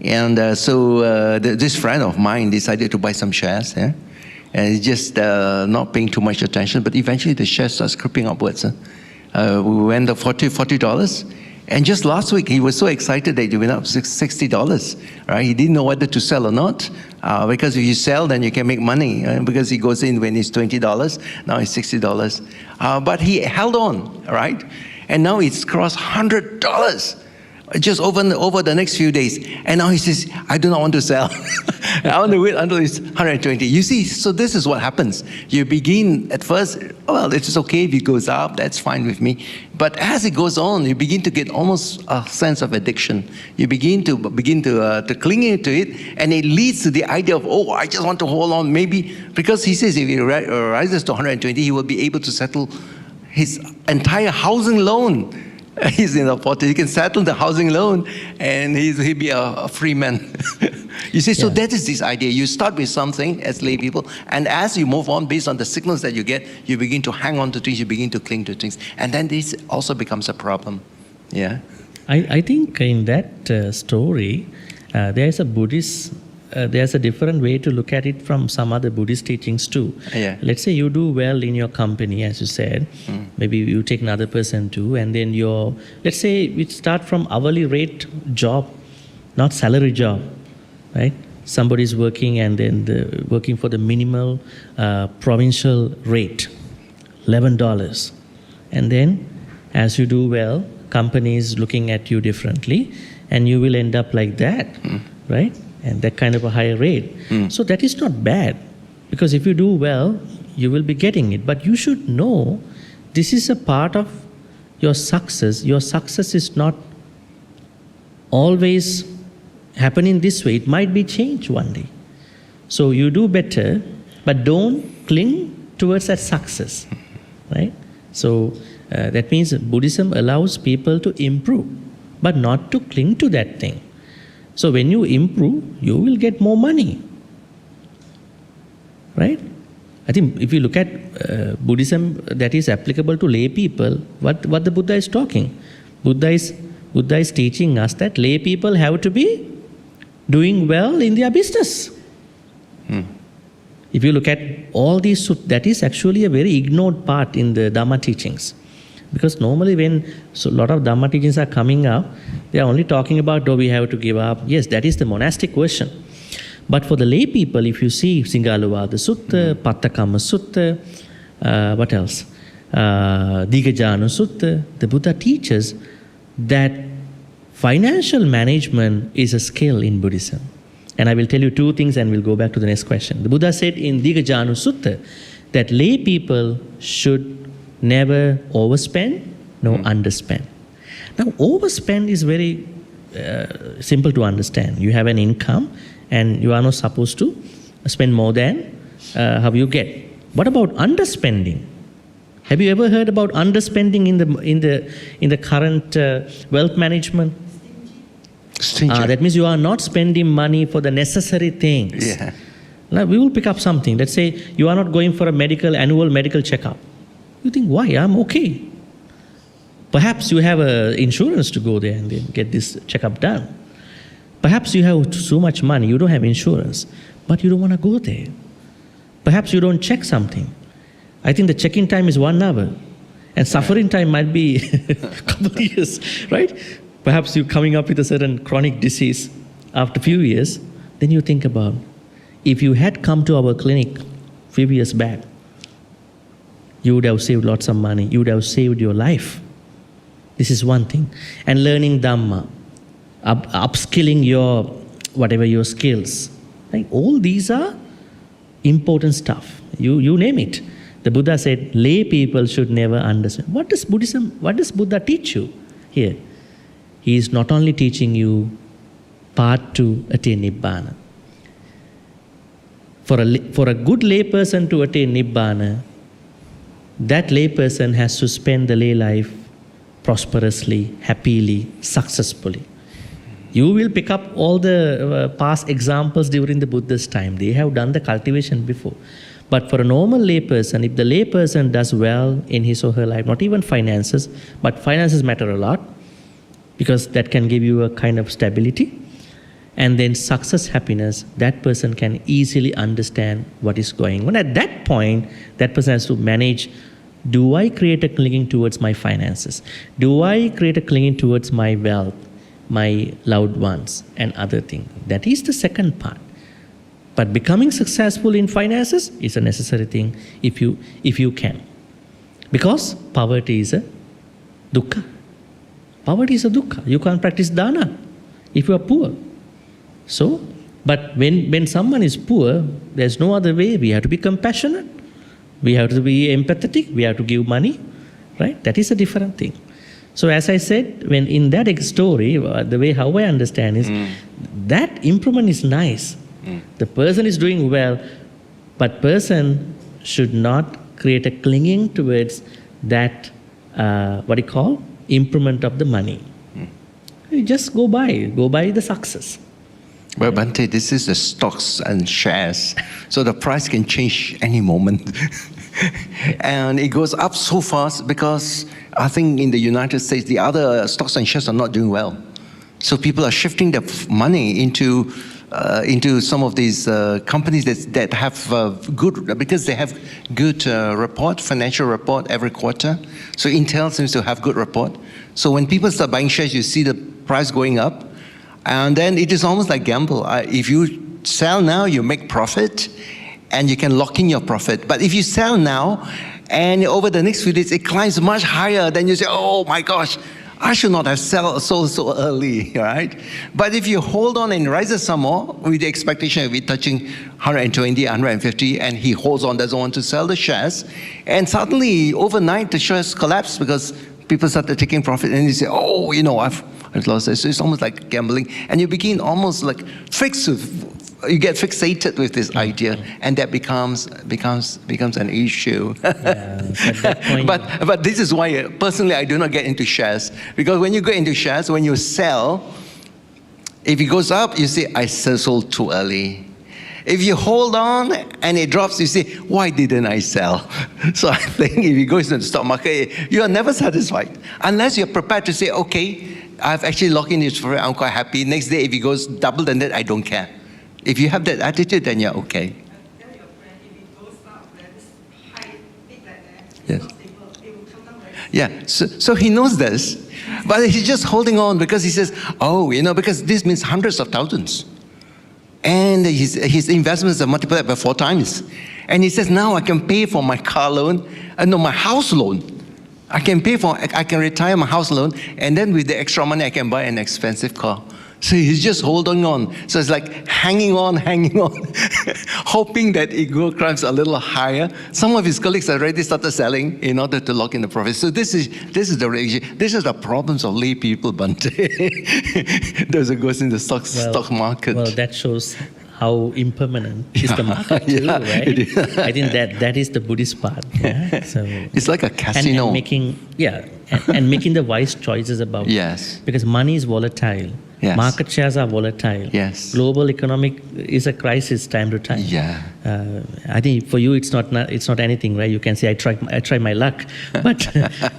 S2: And so this friend of mine decided to buy some shares, yeah? And he's just not paying too much attention, but eventually the share starts creeping upwards. We went up $40. And just last week, he was so excited that he went up $60, right? He didn't know whether to sell or not, because if you sell, then you can make money, because he goes in when it's $20, now it's $60. But he held on, right? And now it's crossed $100 just over the next few days. And now he says, I do not want to sell. I want to wait until it's 120. You see, so this is what happens. You begin at first, well, it's okay if it goes up, that's fine with me. But as it goes on, you begin to get almost a sense of addiction. You begin to cling to it, and it leads to the idea of, oh, I just want to hold on, maybe, because he says if it rises to 120, he will be able to settle his entire housing loan. He's in the 40s, he can settle the housing loan, and he'll be a free man. You see, so that is this idea. You start with something as lay people, and as you move on, based on the signals that you get, you begin to hang on to things, you begin to cling to things, and then this also becomes a problem. Yeah.
S3: I think in that story, there's a Buddhist, there's a different way to look at it from some other Buddhist teachings too.
S2: Yeah.
S3: Let's say you do well in your company, as you said, maybe you take another person too, and then let's say we start from hourly rate job, not salary job, right? Somebody's working and then working for the minimal provincial rate, $11. And then as you do well, company is looking at you differently, and you will end up like that, right? And that kind of a higher rate. So that is not bad, because if you do well, you will be getting it. But you should know this is a part of your success. Your success is not always happening this way. It might be changed one day. So you do better, but don't cling towards that success, right? So that means Buddhism allows people to improve, but not to cling to that thing. So when you improve, you will get more money, right? I think if you look at Buddhism that is applicable to lay people, what the Buddha is talking, Buddha is teaching us that lay people have to be doing well in their business. If you look at all these, that is actually a very ignored part in the Dhamma teachings. Because normally when a lot of Dhamma teachings are coming up, they are only talking about, we have to give up. Yes, that is the monastic version. But for the lay people, if you see Singaluvada Sutta, Pattakama Sutta, what else? Digajanu Sutta, the Buddha teaches that financial management is a skill in Buddhism. And I will tell you two things and we'll go back to the next question. The Buddha said in Digajanu Sutta that lay people should never overspend, nor underspend. Now, overspend is very simple to understand. You have an income and you are not supposed to spend more than how you get. What about underspending? Have you ever heard about underspending in the current wealth management? That means you are not spending money for the necessary things.
S2: Yeah.
S3: Now, we will pick up something. Let's say you are not going for a annual medical checkup. You think, why? I'm okay. Perhaps you have insurance to go there and then get this checkup done. Perhaps you have so much money, you don't have insurance, but you don't want to go there. Perhaps you don't check something. I think the check-in time is 1 hour, and suffering time might be a couple of years, right? Perhaps you're coming up with a certain chronic disease after a few years, then you think about, if you had come to our clinic a few years back, you would have saved lots of money. You would have saved your life. This is one thing. And learning Dhamma, upskilling your skills. Right? All these are important stuff. You name it. The Buddha said, lay people should never understand. What does Buddha teach you here? He is not only teaching you path to attain Nibbana. For a good lay person to attain Nibbana, that lay person has to spend the lay life prosperously, happily, successfully. You will pick up all the past examples during the Buddha's time. They have done the cultivation before. But for a normal lay person, if the lay person does well in his or her life, not even finances, but finances matter a lot, because that can give you a kind of stability. and then success, happiness, that person can easily understand what is going on. At that point, that person has to manage, do I create a clinging towards my finances? Do I create a clinging towards my wealth, my loved ones, and other things? That is the second part. But becoming successful in finances is a necessary thing if you can. Because poverty is a dukkha. Poverty is a dukkha. You can't practice dana if you are poor. So, but when someone is poor, there's no other way. We have to be compassionate. We have to be empathetic. We have to give money, right? That is a different thing. So as I said, when in that story, the way how I understand is, that improvement is nice. The person is doing well, but person should not create a clinging towards that, improvement of the money. You just go by the success.
S2: Well, Bhante, this is the stocks and shares, so the price can change any moment. And it goes up so fast because I think in the United States, the other stocks and shares are not doing well. So people are shifting their money into some of these companies that have good, because they have good financial report every quarter. So Intel seems to have good report. So when people start buying shares, you see the price going up. And then it is almost like gamble. If you sell now, you make profit, and you can lock in your profit. But if you sell now, and over the next few days, it climbs much higher, then you say, oh my gosh, I should not have sold so early, right? But if you hold on and rises some more, with the expectation of it touching 120, 150, and he holds on, doesn't want to sell the shares, and suddenly, overnight, the shares collapse because people started taking profit, and you say, oh, I've lost it. So it's almost like gambling, and you begin almost like you get fixated with this idea, and that becomes an issue.
S3: Yeah, at that point,
S2: but this is why personally I do not get into shares, because when you go into shares, when you sell, if it goes up, you say, I sold too early. If you hold on and it drops, you say, why didn't I sell? So I think if you go into the stock market, you are never satisfied unless you're prepared to say, okay, I've actually locked in this for it, I'm quite happy. Next day, if it goes double than that, I don't care. If you have that attitude, then you're okay.
S4: Tell your friend, if it goes up, then it's high, big like that,
S2: Yes.
S4: not stable, it will come down very fast.
S2: Yeah, so he knows this, but he's just holding on because he says, oh, because this means hundreds of thousands. And his investments are multiplied by 4 times. And he says, now I can pay for my car loan, my house loan. I can retire my house loan, and then with the extra money, I can buy an expensive car. So he's just holding on. So it's like hanging on, hoping that it climbs a little higher. Some of his colleagues already started selling in order to lock in the profit. So this is the problems of lay people, Bhante. Those who goes in the stock market.
S3: Well, that shows how impermanent is the market too, right? I think that is the Buddhist part. Yeah? So
S2: it's like a casino.
S3: And making the wise choices about
S2: yes.
S3: Because money is volatile.
S2: Yes.
S3: Market shares are volatile.
S2: Yes.
S3: Global economic is a crisis time to time.
S2: Yeah.
S3: I think for you it's not anything, right? You can say I try my luck, but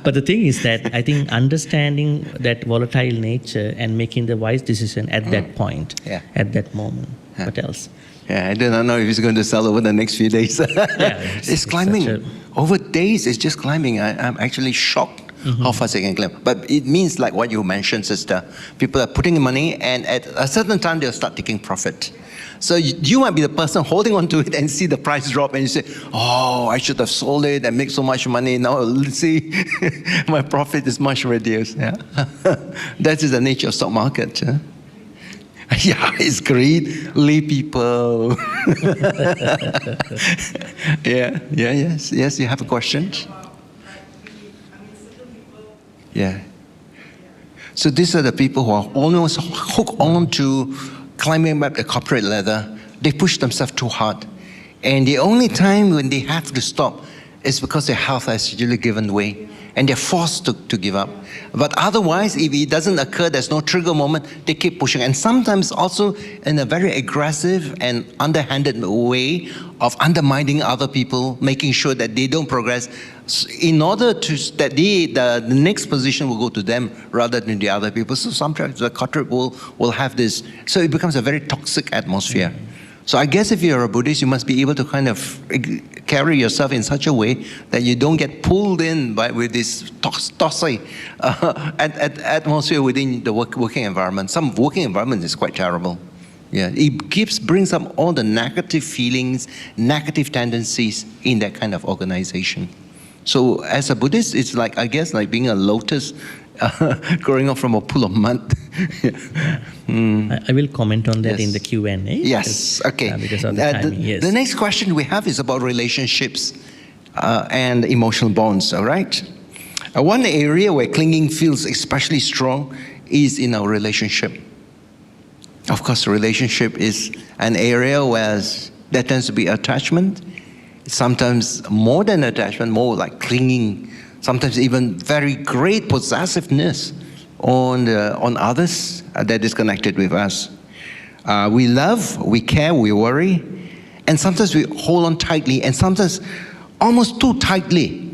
S3: the thing is that I think understanding that volatile nature and making the wise decision at that point, at that moment. What else?
S2: Yeah, I do not know if it's going to sell over the next few days. It's climbing. Over days, it's just climbing. I'm actually shocked how fast it can climb. But it means like what you mentioned, sister. People are putting money, and at a certain time, they'll start taking profit. So you might be the person holding on to it and see the price drop, and you say, oh, I should have sold it and make so much money. Now, let's see, my profit is much reduced. Yeah? That is the nature of stock market. Yeah, it's greed, lay people. Yes, you have a question? Yeah. So these are the people who are almost hooked on to climbing up the corporate ladder. They push themselves too hard. And the only time when they have to stop is because their health has usually given way, and they're forced to give up. But otherwise, if it doesn't occur, there's no trigger moment, they keep pushing. And sometimes also in a very aggressive and underhanded way of undermining other people, making sure that they don't progress in order to that the next position will go to them rather than the other people. So sometimes the corporate will have this. So it becomes a very toxic atmosphere. So I guess if you're a Buddhist, you must be able to kind of carry yourself in such a way that you don't get pulled in with this toxic atmosphere within the working environment. Some working environment is quite terrible. Yeah, it brings up all the negative feelings, negative tendencies in that kind of organization. So as a Buddhist, it's like, I guess, like being a lotus growing up from a pool of mud.
S3: I will comment on that
S2: Yes.
S3: in the Q&A.
S2: Yes, okay.
S3: Because of the timing, yes.
S2: The next question we have is about relationships and emotional bonds, all right? One area where clinging feels especially strong is in our relationship. Of course, relationship is an area where there tends to be attachment, sometimes more than attachment, more like clinging, sometimes even very great possessiveness on others that is connected with us. We love, we care, we worry, and sometimes we hold on tightly, and sometimes almost too tightly.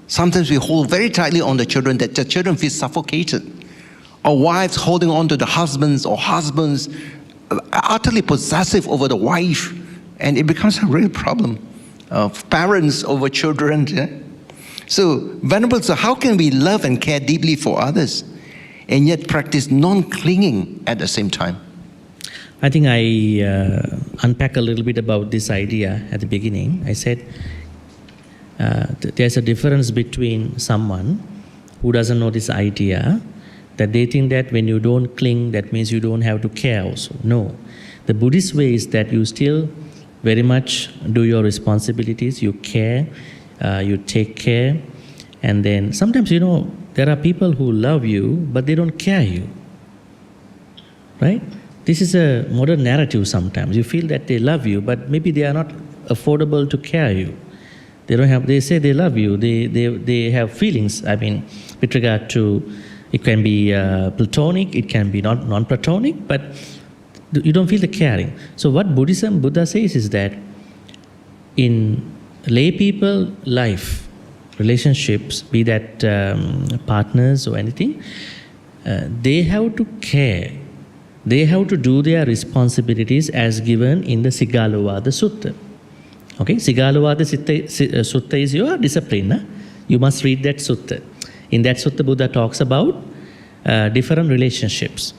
S2: Sometimes we hold very tightly on the children that the children feel suffocated. Or wives holding on to the husbands, or husbands utterly possessive over the wife, and it becomes a real problem. Parents over children. Yeah? So, Venerable Sir, how can we love and care deeply for others and yet practice non-clinging at the same time?
S3: I think I unpack a little bit about this idea at the beginning. I said there's a difference between someone who doesn't know this idea, that they think that when you don't cling, that means you don't have to care also. No. The Buddhist way is that you still very much do your responsibilities, you care, you take care, and then sometimes, there are people who love you, but they don't care you, right? This is a modern narrative sometimes. You feel that they love you, but maybe they are not affordable to care you. They say they love you, they have feelings, with regard to, it can be platonic, it can be non-platonic, but you don't feel the caring. So what Buddha says is that in lay people life, relationships, be that partners or anything, they have to care. They have to do their responsibilities as given in the Sigalovada Sutta. Okay, Sigalovada Sutta is your discipline. You must read that sutta. In that sutta, Buddha talks about different relationships.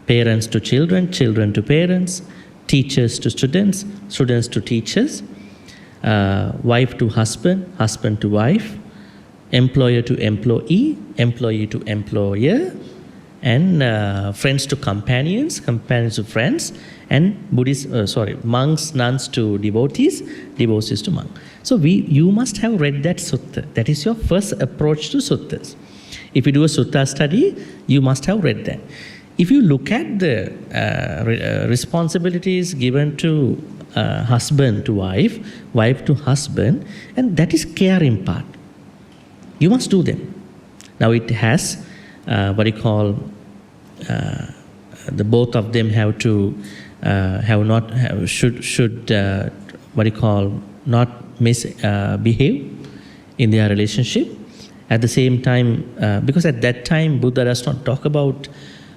S3: Parents to children, children to parents, teachers to students, students to teachers, wife to husband, husband to wife, employer to employee, employee to employer, and friends to companions, companions to friends, and monks, nuns to devotees, devotees to monks. So you must have read that sutta. That is your first approach to suttas. If you do a sutta study, you must have read that. If you look at the responsibilities given to husband to wife, wife to husband, and that is caring part. You must do them. Now it has the both of them have to not misbehave in their relationship. At the same time, because at that time Buddha does not talk about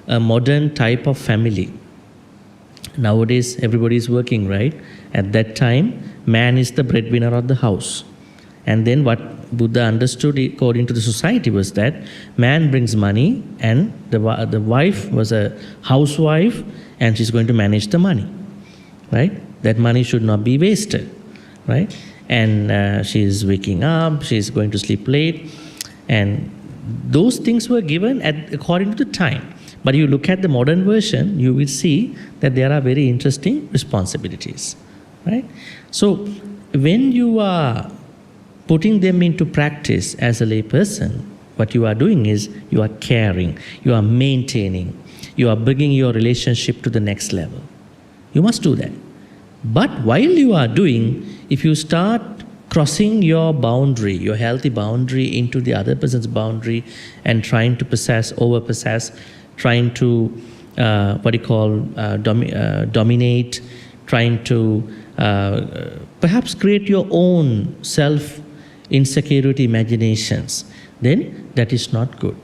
S3: a modern type of family. Nowadays everybody is working, right? At that time, man is the breadwinner of the house. And then what Buddha understood according to the society was that man brings money and the wife was a housewife and she's going to manage the money, right? That money should not be wasted, right? And she's waking up, she's going to sleep late, and those things were given according to the time. But you look at the modern version, you will see that there are very interesting responsibilities, right? So when you are putting them into practice as a lay person, what you are doing is you are caring, you are maintaining, you are bringing your relationship to the next level. You must do that. But while you are doing, if you start crossing your boundary, your healthy boundary into the other person's boundary and trying to over-possess, trying to dominate, trying to perhaps create your own self insecurity imaginations, then that is not good.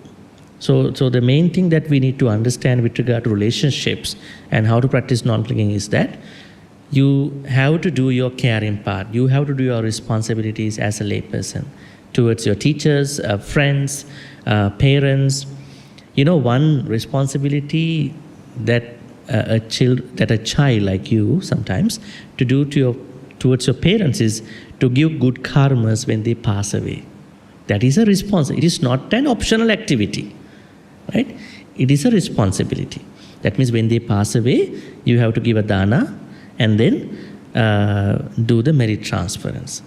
S3: So the main thing that we need to understand with regard to relationships and how to practice non-clinging is that you have to do your caring part. You have to do your responsibilities as a layperson towards your teachers, friends, parents. You know, one responsibility that a child like you sometimes to do towards your parents is to give good karmas when they pass away. That is a responsibility. It is not an optional activity, right? It is a responsibility. That means when they pass away, you have to give a dana and then do the merit transference,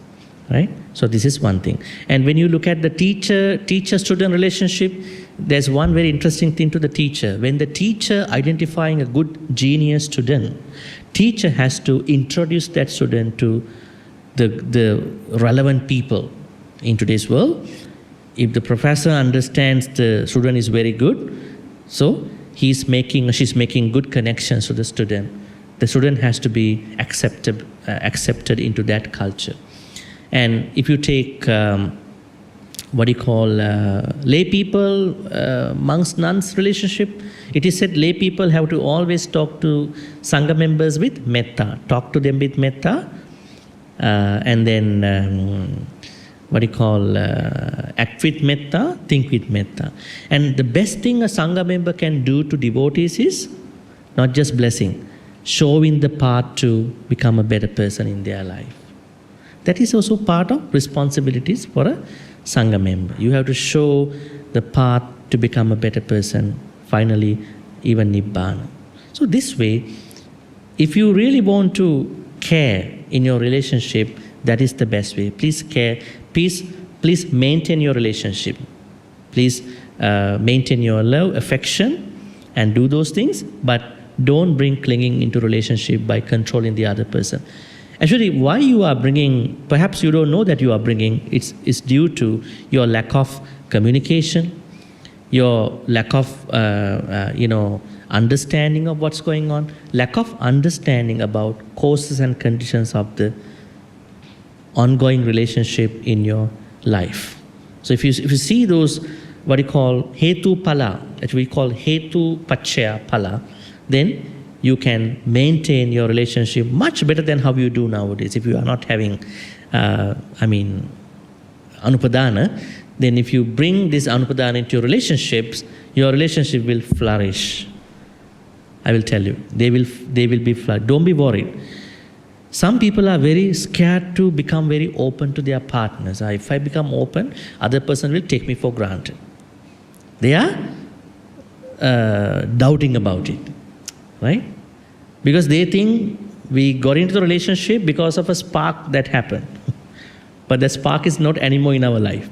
S3: right? So this is one thing. And when you look at the teacher-student relationship, there's one very interesting thing to the teacher. When the teacher identifying a good genius student, teacher has to introduce that student to the relevant people in today's world. If the professor understands the student is very good, so she's making good connections to the student has to be accepted into that culture. And if you take lay people, monks, nuns relationship, it is said lay people have to always talk to Sangha members with metta, talk to them with metta, and then act with metta, think with metta. And the best thing a Sangha member can do to devotees is not just blessing, showing the path to become a better person in their life. That is also part of responsibilities for a Sangha member. You have to show the path to become a better person, finally even Nibbana. So this way, if you really want to care in your relationship, that is the best way. Please care. Please maintain your relationship. Please maintain your love, affection, and do those things, but don't bring clinging into relationship by controlling the other person. Actually, why you are bringing, perhaps you don't know that you are bringing, it's due to your lack of communication, your lack of, understanding of what's going on, lack of understanding about causes and conditions of the ongoing relationship in your life. So if you see those, what you call hetu pala, that we call hetu pachaya pala, then you can maintain your relationship much better than how you do nowadays. If you are not having, anupadana, then if you bring this anupadana into your relationships, your relationship will flourish. I will tell you, they will be flourish. Don't be worried. Some people are very scared to become very open to their partners. If I become open, other person will take me for granted. They are doubting about it. Right? Because they think we got into the relationship because of a spark that happened. But that spark is not anymore in our life.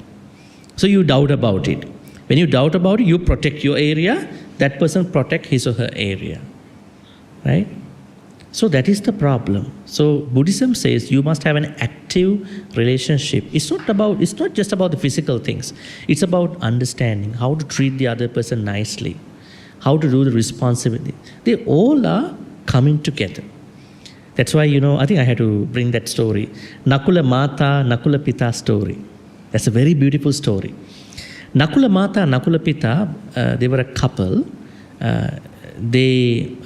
S3: So you doubt about it. When you doubt about it, you protect your area, that person protect his or her area. Right? So that is the problem. So Buddhism says you must have an active relationship. It's not just about the physical things. It's about understanding how to treat the other person nicely, how to do the responsibility. They all are coming together. That's why, I think I had to bring that story. Nakula Mata, Nakula Pita story. That's a very beautiful story. Nakula Mata, Nakula Pita, they were a couple. They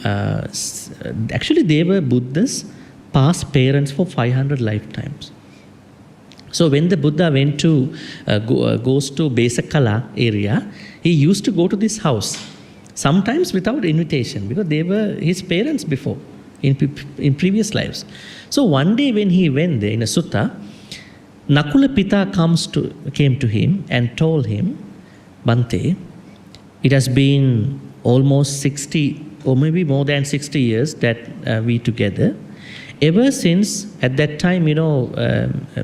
S3: were Buddha's past parents for 500 lifetimes. So when the Buddha went to, goes to Besakala area, he used to go to this house. Sometimes without invitation, because they were his parents before, in previous lives. So one day when he went there in a sutta, Nakula Pita came to him and told him, Bhante, it has been almost 60 or maybe more than 60 years that we together. Ever since, at that time,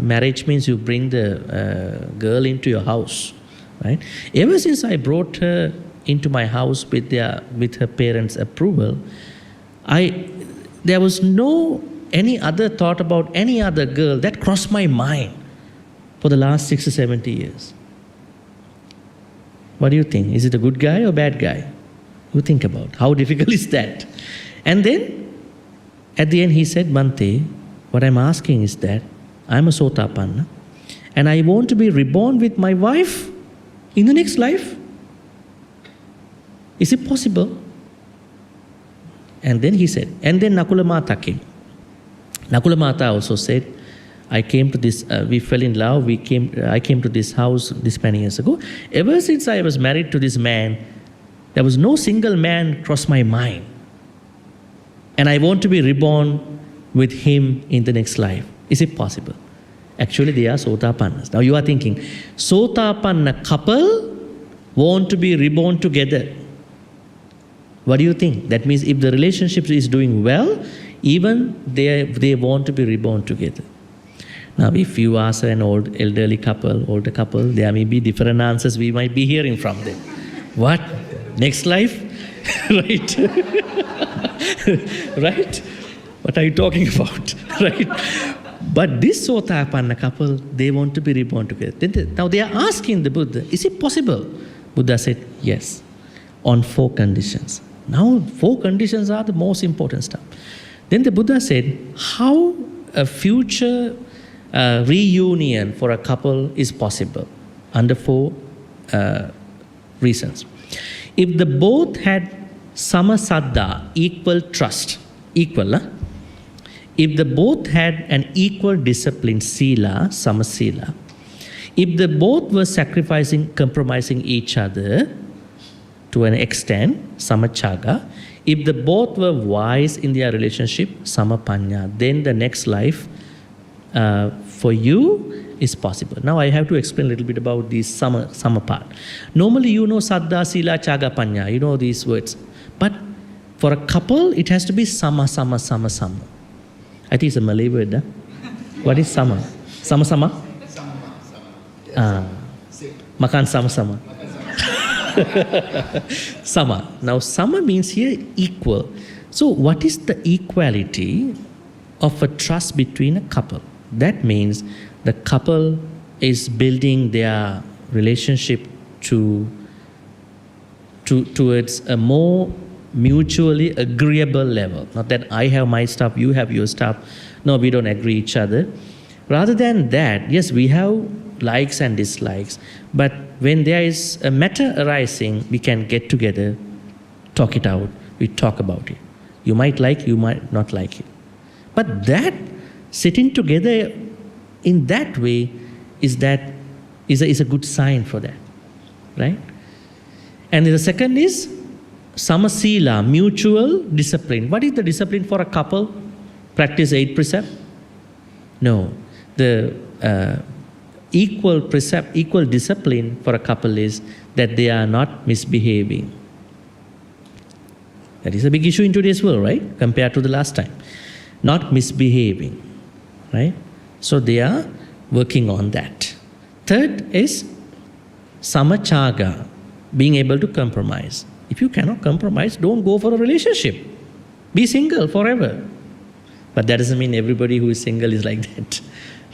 S3: marriage means you bring the girl into your house, right? Ever since I brought her into my house with her parents' approval, there was no any other thought about any other girl that crossed my mind for the last 60 or 70 years. What do you think? Is it a good guy or bad guy? You think about how difficult is that? And then at the end he said, Bhante, what I'm asking is that I'm a Sotapanna, and I want to be reborn with my wife in the next life. Is it possible? And then he said, and then Nakula Mata came. Nakula Mata also said, I came to this, we fell in love, I came to this house this many years ago. Ever since I was married to this man, there was no single man crossed my mind. And I want to be reborn with him in the next life. Is it possible? Actually, they are Sotapannas. Now you are thinking, Sotapanna couple want to be reborn together. What do you think? That means if the relationship is doing well, even they want to be reborn together. Now, if you ask an older couple, there may be different answers we might be hearing from them. What? Next life? Right? Right? What are you talking about? Right? But this Sotapanna couple, they want to be reborn together. Now they are asking the Buddha, is it possible? Buddha said, yes, on 4 conditions. Now 4 conditions are the most important stuff. Then the Buddha said, how a future reunion for a couple is possible under 4 reasons. If the both had sama saddha, equal trust, equal, if the both had an equal discipline, sila, sama sila, if the both were compromising each other to an extent, samachaga, if the both were wise in their relationship, samapanya, then the next life for you is possible. Now I have to explain a little bit about this sama part. Normally you know saddha, sila, chaga, panya, you know these words. But for a couple, it has to be sama. I think it's a Malay word. Huh? What is sama? Sama-sama? Makan sama-sama. Sama. Now sama means here equal. So what is the equality of a trust between a couple? That means the couple is building their relationship towards a more mutually agreeable level. Not that I have my stuff, you have your stuff. No, we don't agree each other. Rather than that, yes, we have likes and dislikes, but when there is a matter arising, we can get together, talk it out, we talk about it. You might like, you might not like it. But that sitting together in that way is a good sign for that, right? And the second is samasila, mutual discipline. What is the discipline for a couple? Practice 8 precepts? No. The equal discipline for a couple is that they are not misbehaving. That is a big issue in today's world, right? Compared to the last time. Not misbehaving, right? So they are working on that. Third is samachaga, being able to compromise. If you cannot compromise, don't go for a relationship. Be single forever. But that doesn't mean everybody who is single is like that,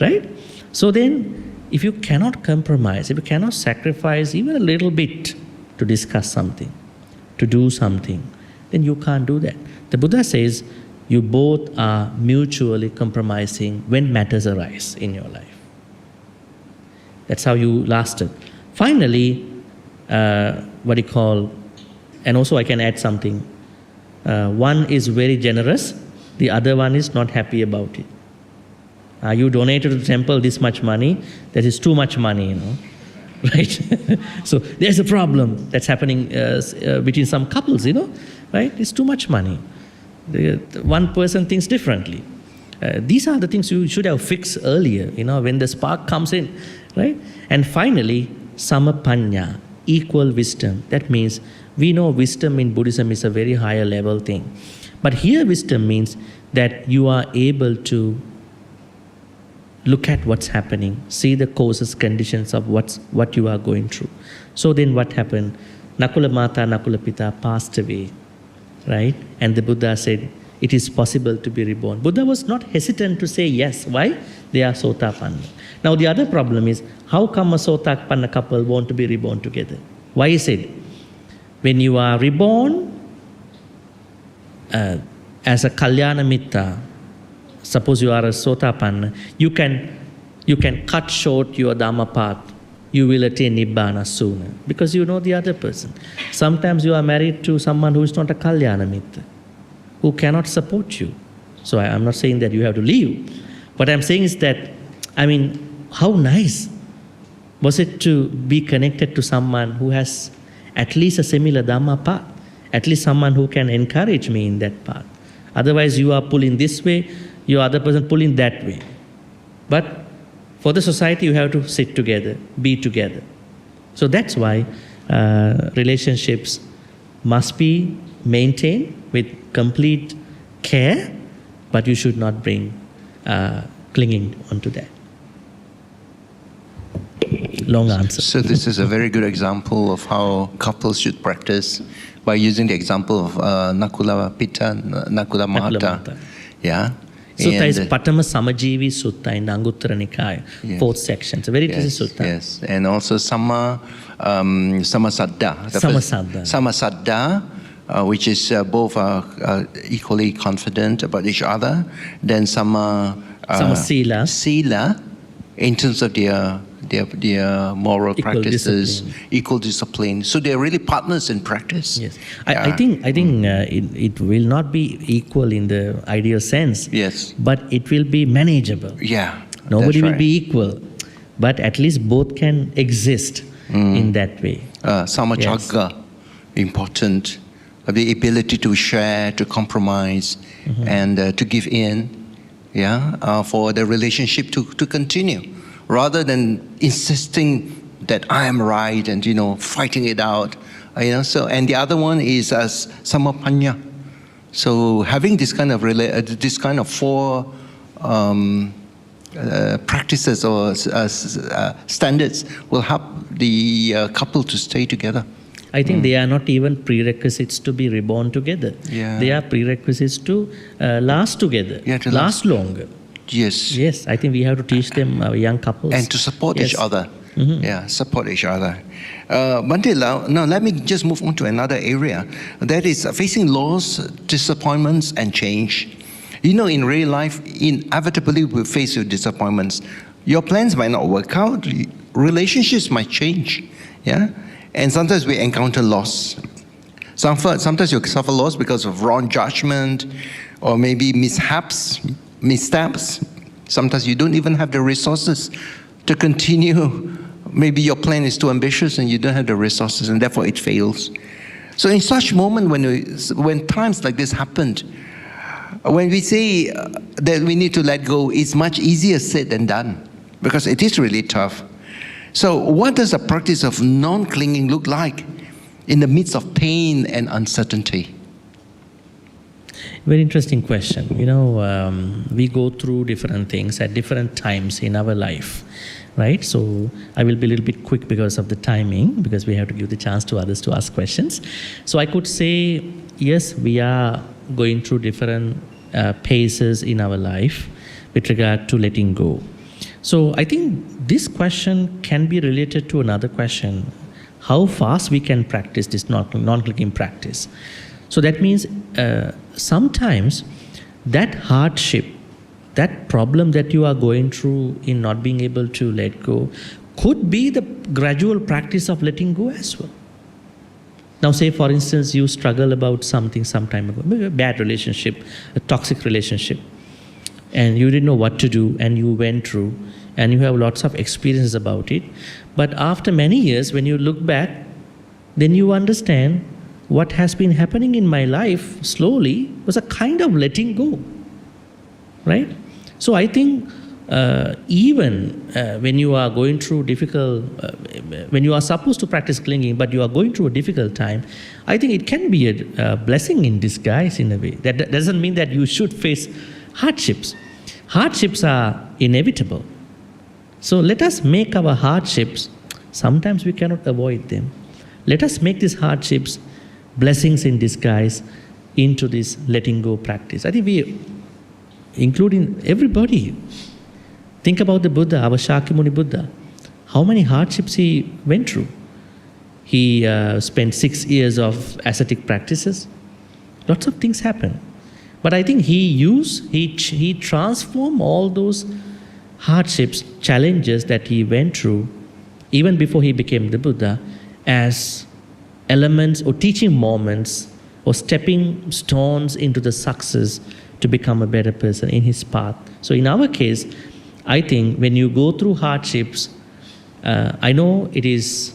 S3: right? So then, if you cannot compromise, if you cannot sacrifice even a little bit to discuss something, to do something, then you can't do that. The Buddha says, you both are mutually compromising when matters arise in your life. That's how you lasted. Finally, and also I can add something. One is very generous, the other one is not happy about it. You donated to the temple this much money, that is too much money, you know, right? So there's a problem that's happening between some couples, you know, right? It's too much money. One person thinks differently. These are the things you should have fixed earlier, you know, when the spark comes in, right? And finally, samapanya, equal wisdom. That means we know wisdom in Buddhism is a very higher level thing. But here wisdom means that you are able to look at what's happening, see the causes, conditions of what you are going through. So then what happened? Nakula Mata, Nakula Pita passed away, right? And the Buddha said, it is possible to be reborn. Buddha was not hesitant to say yes. Why? They are Sotapanna. Now the other problem is, how come a Sotapanna couple want to be reborn together? Why is it? When you are reborn as a Kalyana Mitta, suppose you are a Sotapanna, you can you can cut short your Dhamma path, you will attain Nibbana sooner because you know the other person. Sometimes you are married to someone who is not a Kalyana Mitra, who cannot support you. So I'm not saying that you have to leave. What I'm saying is that, how nice was it to be connected to someone who has at least a similar Dhamma path, at least someone who can encourage me in that path. Otherwise, you are pulling this way, your other person pulling that way. But for the society, you have to sit together, be together. So that's why relationships must be maintained with complete care, but you should not bring clinging onto that. Long answer.
S2: So this is a very good example of how couples should practice by using the example of Nakula Pitta, Nakula Mahata. Yeah.
S3: Sutta is Patama Samajivi Sutta in Anguttara Nikaya,
S2: Yes.
S3: 4th section. It's a very easy sutta.
S2: Yes, and also Samasaddha. Samasaddha, which is both are equally confident about each other. Then
S3: Samasila.
S2: Sila, in terms of their moral
S3: Equal
S2: practices,
S3: discipline.
S2: equal discipline. So they're really partners in practice.
S3: Yes, I think it will not be equal in the ideal sense.
S2: Yes.
S3: But it will be manageable.
S2: Yeah.
S3: Nobody
S2: that's
S3: will
S2: right.
S3: be equal, but at least both can exist in that way.
S2: Samachagga, important. The ability to share, to compromise, and to give in, for the relationship to continue, rather than insisting that I am right and fighting it out. So, and the other one is as samapanya. So having this kind of four practices or standards will help the couple to stay together.
S3: I think they are not even prerequisites to be reborn together.
S2: Yeah.
S3: They are prerequisites to last together,
S2: To
S3: last longer.
S2: Yes.
S3: Yes, I think we have to teach them, young couples.
S2: And to support
S3: Yes.
S2: each other. Support each other. Bhante, now let me just move on to another area. That is facing loss, disappointments, and change. In real life, inevitably we face with disappointments. Your plans might not work out. Relationships might change. And sometimes we encounter loss. Sometimes you suffer loss because of wrong judgment, or maybe missteps. Sometimes you don't even have the resources to continue. Maybe your plan is too ambitious and you don't have the resources, and therefore it fails. So in such moment, when times like this happened, when we say that we need to let go, it's much easier said than done, because it is really tough. So what does the practice of non-clinging look like in the midst of pain and uncertainty?
S3: Very interesting question. We go through different things at different times in our life, right? So I will be a little bit quick because of the timing, because we have to give the chance to others to ask questions. So I could say, yes, we are going through different paces in our life with regard to letting go. So I think this question can be related to another question: how fast we can practice this non-clinging practice. So that means sometimes that hardship, that problem that you are going through in not being able to let go, could be the gradual practice of letting go as well. Now say, for instance, you struggle about something some time ago, maybe a bad relationship, a toxic relationship, and you didn't know what to do, and you went through, and you have lots of experiences about it. But after many years, when you look back, then you understand what has been happening in my life slowly was a kind of letting go, right? So I think even when you are going through when you are supposed to practice clinging, but you are going through a difficult time, I think it can be a blessing in disguise in a way. That doesn't mean that you should face hardships. Hardships are inevitable. So let us make our hardships, sometimes we cannot avoid them. Let us make these hardships blessings in disguise into this letting go practice. I think we, including everybody, think about the Buddha, our Shakyamuni Buddha. How many hardships he went through? He spent 6 years of ascetic practices. Lots of things happened. But I think he transformed all those hardships, challenges that he went through, even before he became the Buddha, as elements or teaching moments or stepping stones into the success to become a better person in his path. So in our case, I think when you go through hardships, I know it is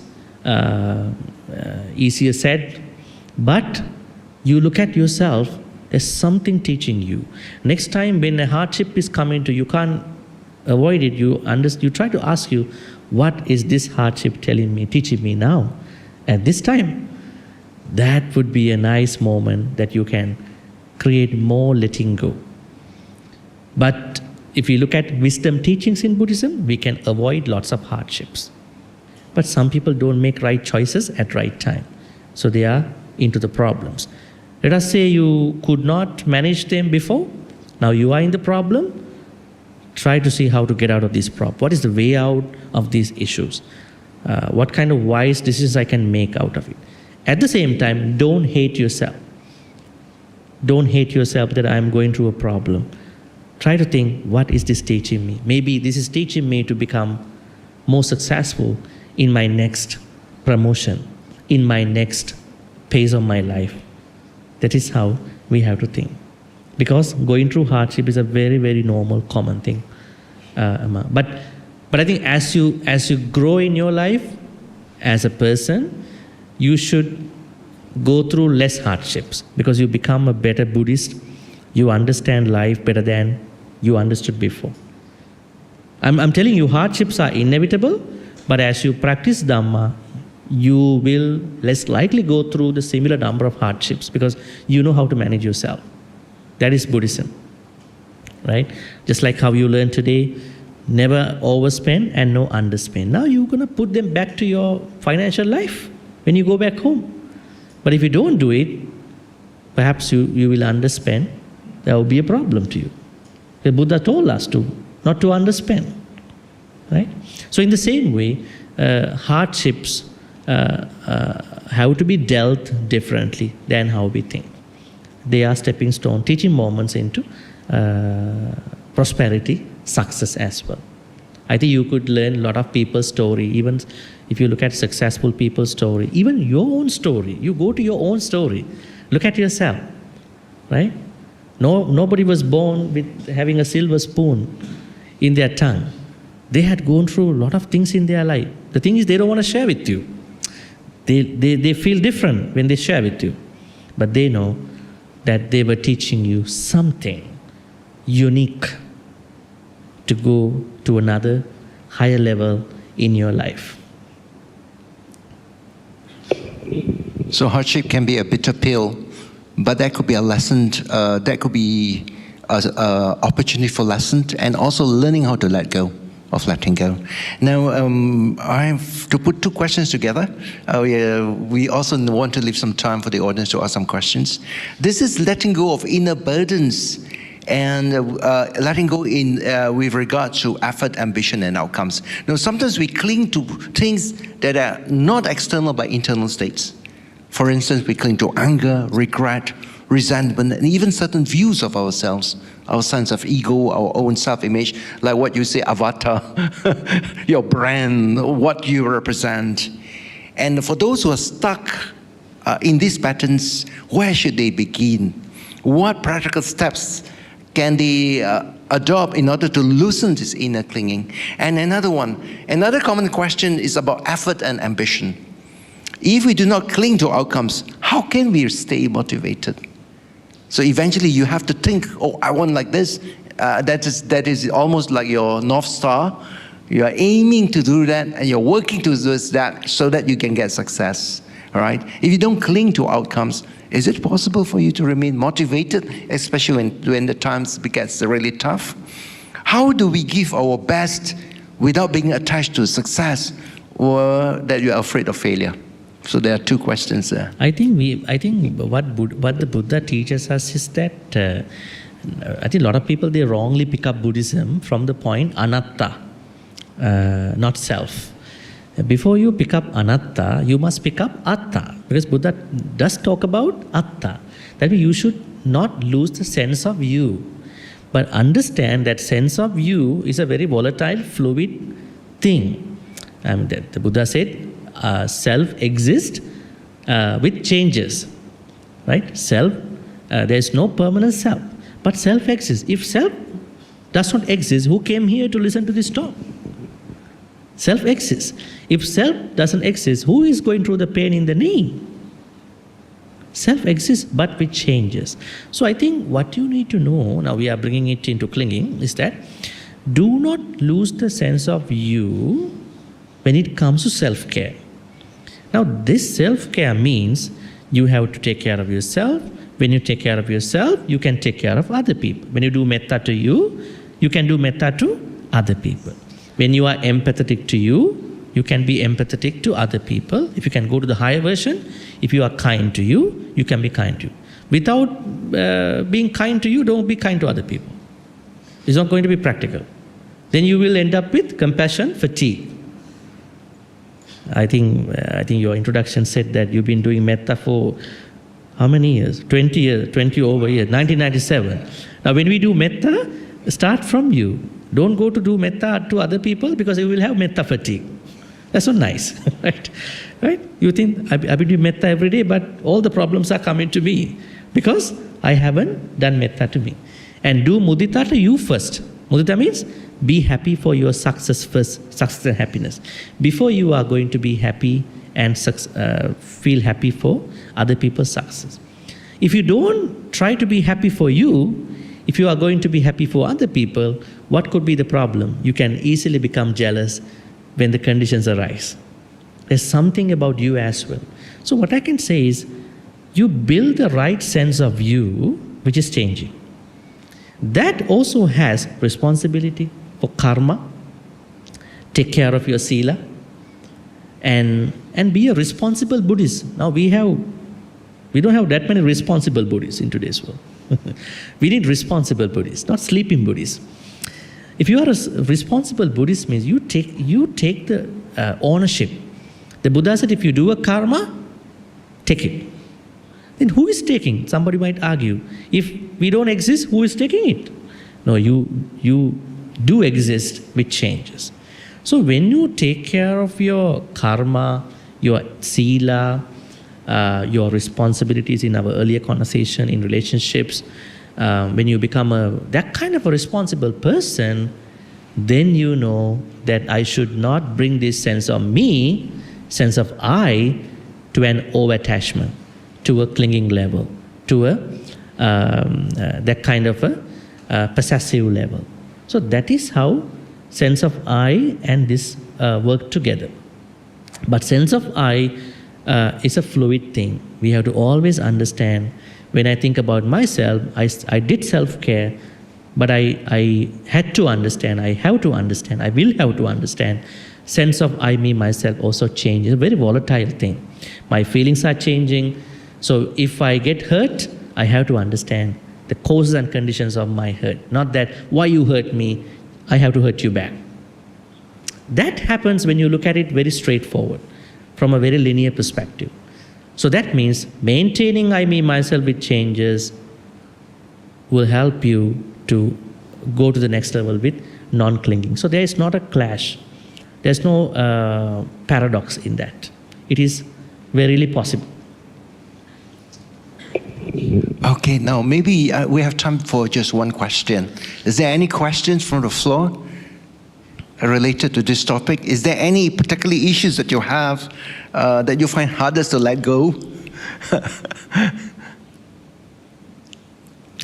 S3: easier said, but you look at yourself, there's something teaching you. Next time when a hardship is coming to you, can't avoid it, you try to ask you, what is this hardship telling me, teaching me now? At this time, that would be a nice moment that you can create more letting go. But if you look at wisdom teachings in Buddhism, we can avoid lots of hardships. But some people don't make right choices at right time. So they are into the problems. Let us say you could not manage them before. Now you are in the problem. Try to see how to get out of this problem. What is the way out of these issues? What kind of wise decisions I can make out of it? At the same time, don't hate yourself. Don't hate yourself that I'm going through a problem. Try to think, what is this teaching me? Maybe this is teaching me to become more successful in my next promotion, in my next phase of my life. That is how we have to think. Because going through hardship is a very, very normal, common thing. But I think as you grow in your life, as a person, you should go through less hardships because you become a better Buddhist. You understand life better than you understood before. I'm telling you, hardships are inevitable, but as you practice Dhamma, you will less likely go through the similar number of hardships because you know how to manage yourself. That is Buddhism, right? Just like how you learn today, never overspend and no underspend. Now you're going to put them back to your financial life when you go back home. But if you don't do it, perhaps you will underspend. There will be a problem to you. The Buddha told us not to underspend, right? So in the same way, hardships have to be dealt differently than how we think. They are stepping stone, teaching moments into prosperity, success as well. I think you could learn a lot of people's story, even if you look at successful people's story, even your own story. You go to your own story. Look at yourself, right? Nobody was born with having a silver spoon in their tongue. They had gone through a lot of things in their life. The thing is, they don't want to share with you. They feel different when they share with you. But they know that they were teaching you something unique to go to another higher level in your life.
S2: So hardship can be a bitter pill, but that could be a lesson, that could be an opportunity for lesson and also learning how to let go of letting go. Now, I have to put two questions together. We also want to leave some time for the audience to ask some questions. This is letting go of inner burdens and letting go in with regard to effort, ambition, and outcomes. Now, sometimes we cling to things that are not external but internal states. For instance, we cling to anger, regret, resentment, and even certain views of ourselves, our sense of ego, our own self-image, like what you say, avatar, your brand, what you represent. And for those who are stuck in these patterns, where should they begin? What practical steps can they adopt in order to loosen this inner clinging? And another common question is about effort and ambition. If we do not cling to outcomes, how can we stay motivated? So eventually you have to think, oh, I want like this. That is almost like your North Star. You are aiming to do that and you're working towards that so that you can get success. All right? If you don't cling to outcomes, is it possible for you to remain motivated, especially when the times gets really tough? How do we give our best without being attached to success or that you are afraid of failure? So there are two questions there.
S3: I think what the Buddha teaches us is that I think a lot of people, they wrongly pick up Buddhism from the point anatta, not self. Before you pick up anatta, you must pick up atta, because Buddha does talk about atta. That means you should not lose the sense of you. But understand that sense of you is a very volatile, fluid thing. That the Buddha said, self exists with changes, right? Self, there is no permanent self, but self exists. If self does not exist, who came here to listen to this talk? Self exists. If self doesn't exist, who is going through the pain in the knee? Self exists, but with changes. So I think what you need to know, now we are bringing it into clinging, is that do not lose the sense of you when it comes to self-care. Now this self-care means you have to take care of yourself. When you take care of yourself, you can take care of other people. When you do metta to you, you can do metta to other people. When you are empathetic to you, you can be empathetic to other people. If you can go to the higher version, if you are kind to you, you can be kind to you. Without being kind to you, don't be kind to other people. It's not going to be practical. Then you will end up with compassion fatigue. I think your introduction said that you've been doing metta for how many years? 20 years, 20 over years, 1997. Now when we do metta, start from you. Don't go to do metta to other people because you will have metta fatigue. That's not nice, right? Right? You think, I've been doing metta every day, but all the problems are coming to me because I haven't done metta to me. And do mudita to you first. Mudita means be happy for your success first, success and happiness. Before you are going to be happy and feel happy for other people's success. If you don't try to be happy for you, if you are going to be happy for other people, what could be the problem? You can easily become jealous when the conditions arise. There's something about you as well. So what I can say is, you build the right sense of you, which is changing. That also has responsibility for karma, take care of your sila, and be a responsible Buddhist. Now we don't have that many responsible Buddhists in today's world. We need responsible Buddhists, not sleeping Buddhists. If you are a responsible Buddhist, means you take the ownership. The Buddha said, if you do a karma, take it. Then who is taking? Somebody might argue. If we don't exist, who is taking it? No, you do exist with changes. So when you take care of your karma, your sila, your responsibilities in our earlier conversation, in relationships, when you become that kind of a responsible person, then you know that I should not bring this sense of me, sense of I, to an over-attachment, to a clinging level, to that kind of a possessive level. So that is how sense of I and this work together. But sense of I is a fluid thing. We have to always understand, when I think about myself, I did self-care, but I had to understand, I have to understand, I will have to understand, sense of I, me, myself also changes. It's a very volatile thing. My feelings are changing. So if I get hurt, I have to understand the causes and conditions of my hurt. Not that, why you hurt me, I have to hurt you back. That happens when you look at it very straightforward, from a very linear perspective. So that means maintaining I, me, myself with changes will help you to go to the next level with non-clinging. So there is not a clash. There's no paradox in that. It is verily possible.
S2: Okay, now maybe we have time for just one question. Is there any questions from the floor related to this topic? Is there any particular issues that you have that you find hardest to let go?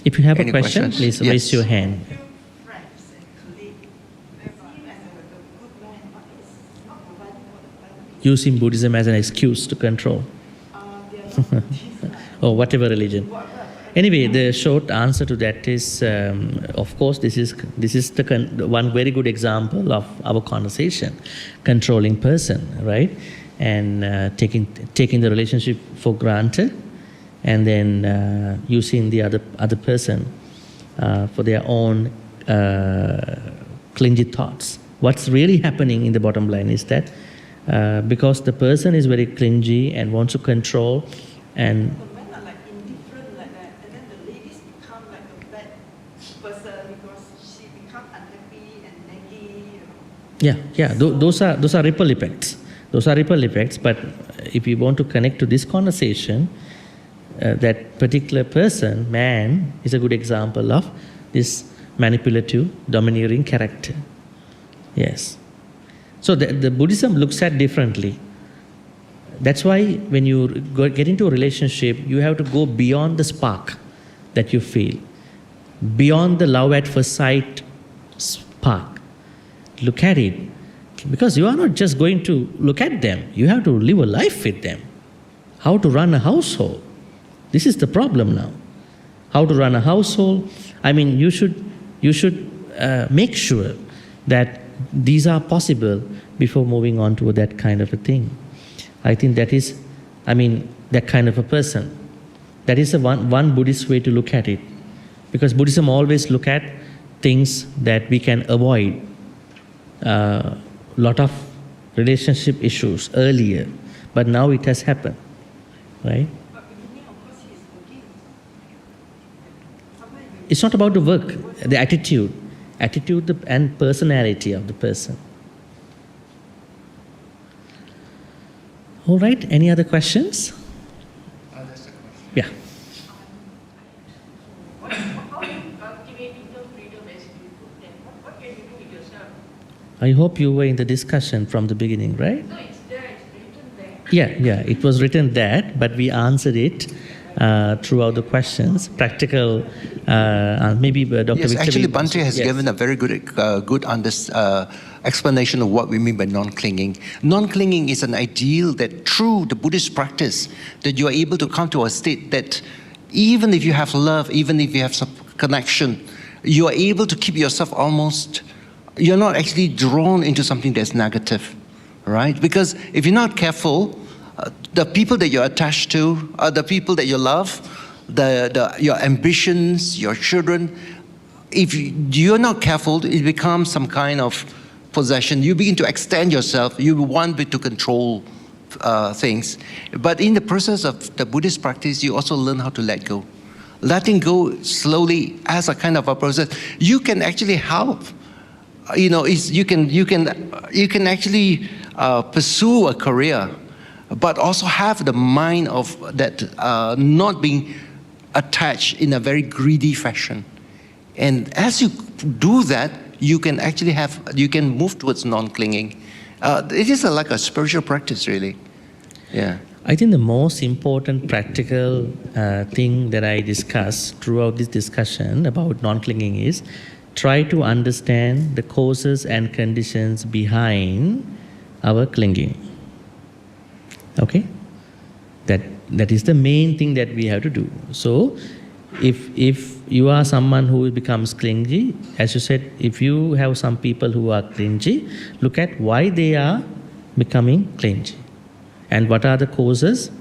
S3: If you have
S2: Any
S3: a question,
S2: questions?
S3: please
S2: Yes.
S3: raise your hand.
S4: friends and colleagues, they seem as a good man, but it's not providing for the
S3: Using Buddhism as an excuse to control,
S4: they are not Buddhist,
S3: or whatever religion. Anyway, the short answer to that is, of course, this is the one very good example of our conversation, controlling person, right? And taking the relationship for granted, and then using the other person for their own clingy thoughts. What's really happening in the bottom line is that because the person is very clingy and wants to control, and
S4: the men are like indifferent like that, and then the ladies become like a bad person
S3: Those are ripple effects. Those are ripple effects. But if you want to connect to this conversation, that particular person, man, is a good example of this manipulative, domineering character. Yes. So the Buddhism looks at differently. That's why when you get into a relationship, you have to go beyond the spark that you feel, beyond the love at first sight spark. Look at it. Because you are not just going to look at them, you have to live a life with them. How to run a household. This is the problem now. How to run a household. I mean, you should make sure that these are possible before moving on to that kind of a thing. I think that is, that kind of a person. That is one Buddhist way to look at it. Because Buddhism always look at things that we can avoid. Lot of relationship issues earlier, but now it has happened, right?
S4: But in the beginning, of course, he is working.
S3: It's not about the work, the attitude and personality of the person. All right, any other questions?
S2: That's a question.
S3: Yeah.
S4: How do you cultivate inner freedom as you put them? What can you do with yourself?
S3: I hope you were in the discussion from the beginning, right?
S4: No, it's there, it's written there.
S3: Yeah, it was written that, but we answered it throughout the questions. Practical, maybe Dr.
S2: Yes,
S3: Victor
S2: actually,
S3: will-
S2: Bhante has
S3: Yes.
S2: given a very good explanation of what we mean by non-clinging. Non-clinging is an ideal that through the Buddhist practice, that you are able to come to a state that even if you have love, even if you have some connection, you are able to keep yourself almost, you're not actually drawn into something that's negative, right? Because if you're not careful, the people that you're attached to, the people that you love, your ambitions, your children, if you're not careful, it becomes some kind of possession. You begin to extend yourself. You want to control things. But in the process of the Buddhist practice, you also learn how to let go. Letting go slowly as a kind of a process, you can actually help. You know, you can actually pursue a career, but also have the mind of that not being attached in a very greedy fashion. And as you do that, you can actually move towards non-clinging. It is like a spiritual practice, really. Yeah.
S3: I think the most important practical thing that I discuss throughout this discussion about non-clinging is try to understand the causes and conditions behind our clinging. Okay? That is the main thing that we have to do. So, if you are someone who becomes clingy, as you said, if you have some people who are clingy, look at why they are becoming clingy. And what are the causes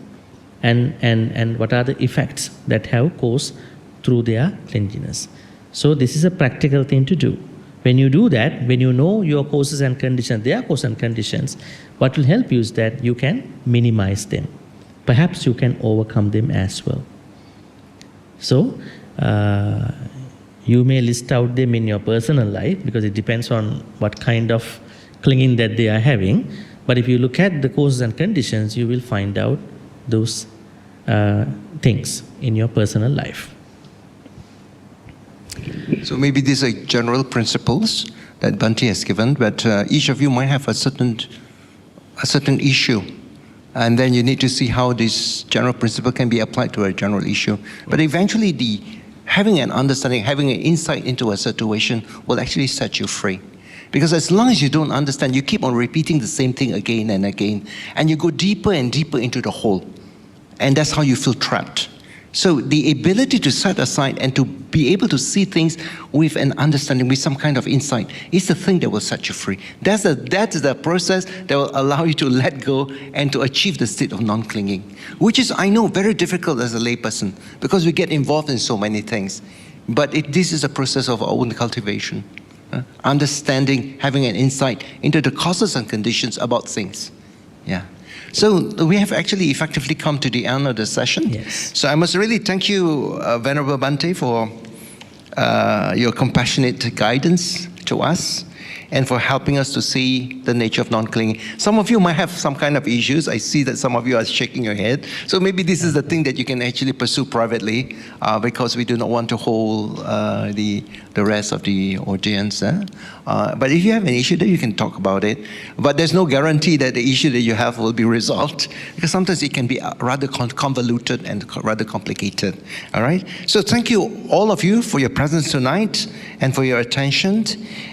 S3: and what are the effects that have caused through their clinginess. So this is a practical thing to do. When you do that, when you know your causes and conditions, their causes and conditions, what will help you is that you can minimize them. Perhaps you can overcome them as well. So you may list out them in your personal life because it depends on what kind of clinging that they are having. But if you look at the causes and conditions, you will find out those things in your personal life.
S2: So maybe these are general principles that Bhante has given, but each of you might have a certain issue. And then you need to see how this general principle can be applied to a general issue. But eventually, having an understanding, having an insight into a situation will actually set you free. Because as long as you don't understand, you keep on repeating the same thing again and again, and you go deeper and deeper into the hole. And that's how you feel trapped. So the ability to set aside and to be able to see things with an understanding, with some kind of insight, is the thing that will set you free. That's the process that will allow you to let go and to achieve the state of non-clinging, which is, I know, very difficult as a layperson because we get involved in so many things. But this is a process of our own cultivation. Understanding, having an insight into the causes and conditions about things. Yeah. So we have actually effectively come to the end of the session.
S3: Yes.
S2: So I must really thank you, Venerable Bhante, for your compassionate guidance to us. and for helping us to see the nature of non-clinging. Some of you might have some kind of issues. I see that some of you are shaking your head. So maybe this is the thing that you can actually pursue privately, because we do not want to hold the rest of the audience. But if you have an issue, then you can talk about it. But there's no guarantee that the issue that you have will be resolved, because sometimes it can be rather convoluted and rather complicated. All right? So thank you, all of you, for your presence tonight and for your attention.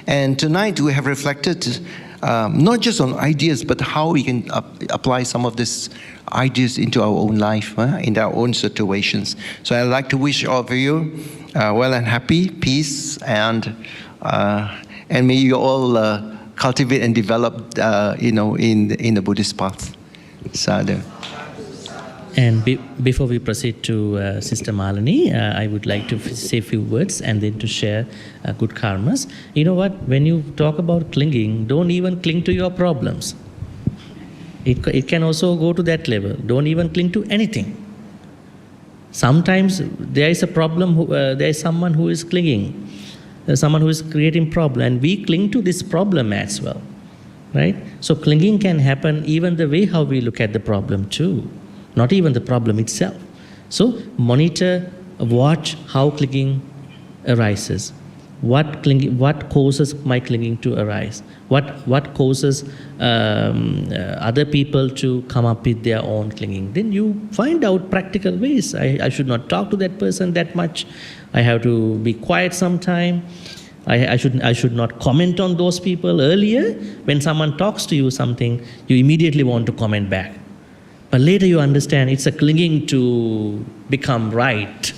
S2: And tonight we have reflected not just on ideas, but how we can apply some of these ideas into our own life, in our own situations. So I'd like to wish all of you well and happy, peace, and may you all cultivate and develop, in the Buddhist path. Sadhu.
S3: And before we proceed to Sister Malini, I would like to say a few words and then to share good karmas. You know what? When you talk about clinging, don't even cling to your problems. It can also go to that level. Don't even cling to anything. Sometimes there is a problem, there is someone who is clinging, someone who is creating problem, and we cling to this problem as well, right? So clinging can happen even the way how we look at the problem too. Not even the problem itself. So monitor, watch how clinging arises. What causes my clinging to arise? What causes other people to come up with their own clinging? Then you find out practical ways. I should not talk to that person that much. I have to be quiet sometime. I should not comment on those people. Earlier, when someone talks to you something, you immediately want to comment back. But later you understand it's a clinging to become right?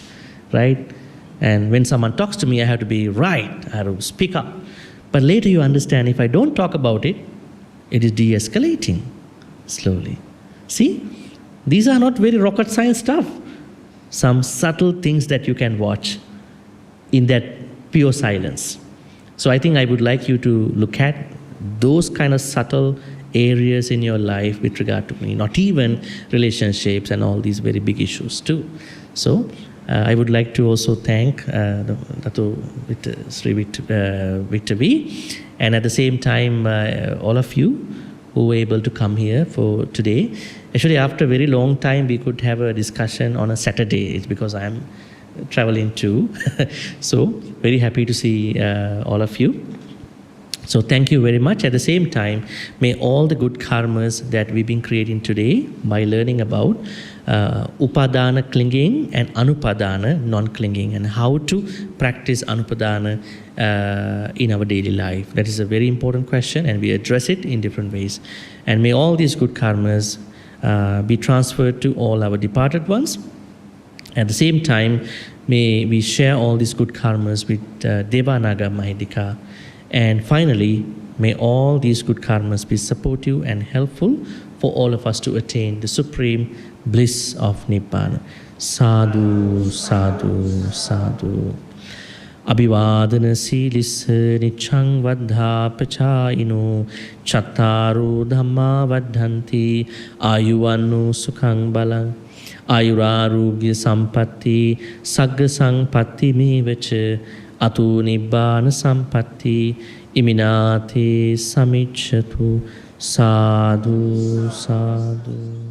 S3: And when someone talks to me, I have to be right, I have to speak up. But later you understand if I don't talk about it, it is de-escalating slowly. See, these are not very rocket science stuff. Some subtle things that you can watch in that pure silence. So I think I would like you to look at those kind of subtle areas in your life with regard to me, not even relationships and all these very big issues too. So I would like to also thank Datuk Sri Victor V, and at the same time all of you who were able to come here for today. Actually, after a very long time, we could have a discussion on a Saturday. It's because I am traveling too. So very happy to see all of you. So thank you very much. At the same time, may all the good karmas that we've been creating today by learning about upadana clinging and anupadana non-clinging, and how to practice anupadana in our daily life. That is a very important question, and we address it in different ways. And may all these good karmas be transferred to all our departed ones. At the same time, may we share all these good karmas with Devanaga Mahidika. And finally, may all these good karmas be supportive and helpful for all of us to attain the supreme bliss of Nibbana. Sadhu, sadhu, sadhu. Abhivadana silissa niccang vaddha pachayino chattaru dhamma vaddhanti ayuvannu sukhang balang ayurarugya sampatti sagga sampatti mevacha atu nibbana sampatti iminati samiccatu. Sadhu, sadhu.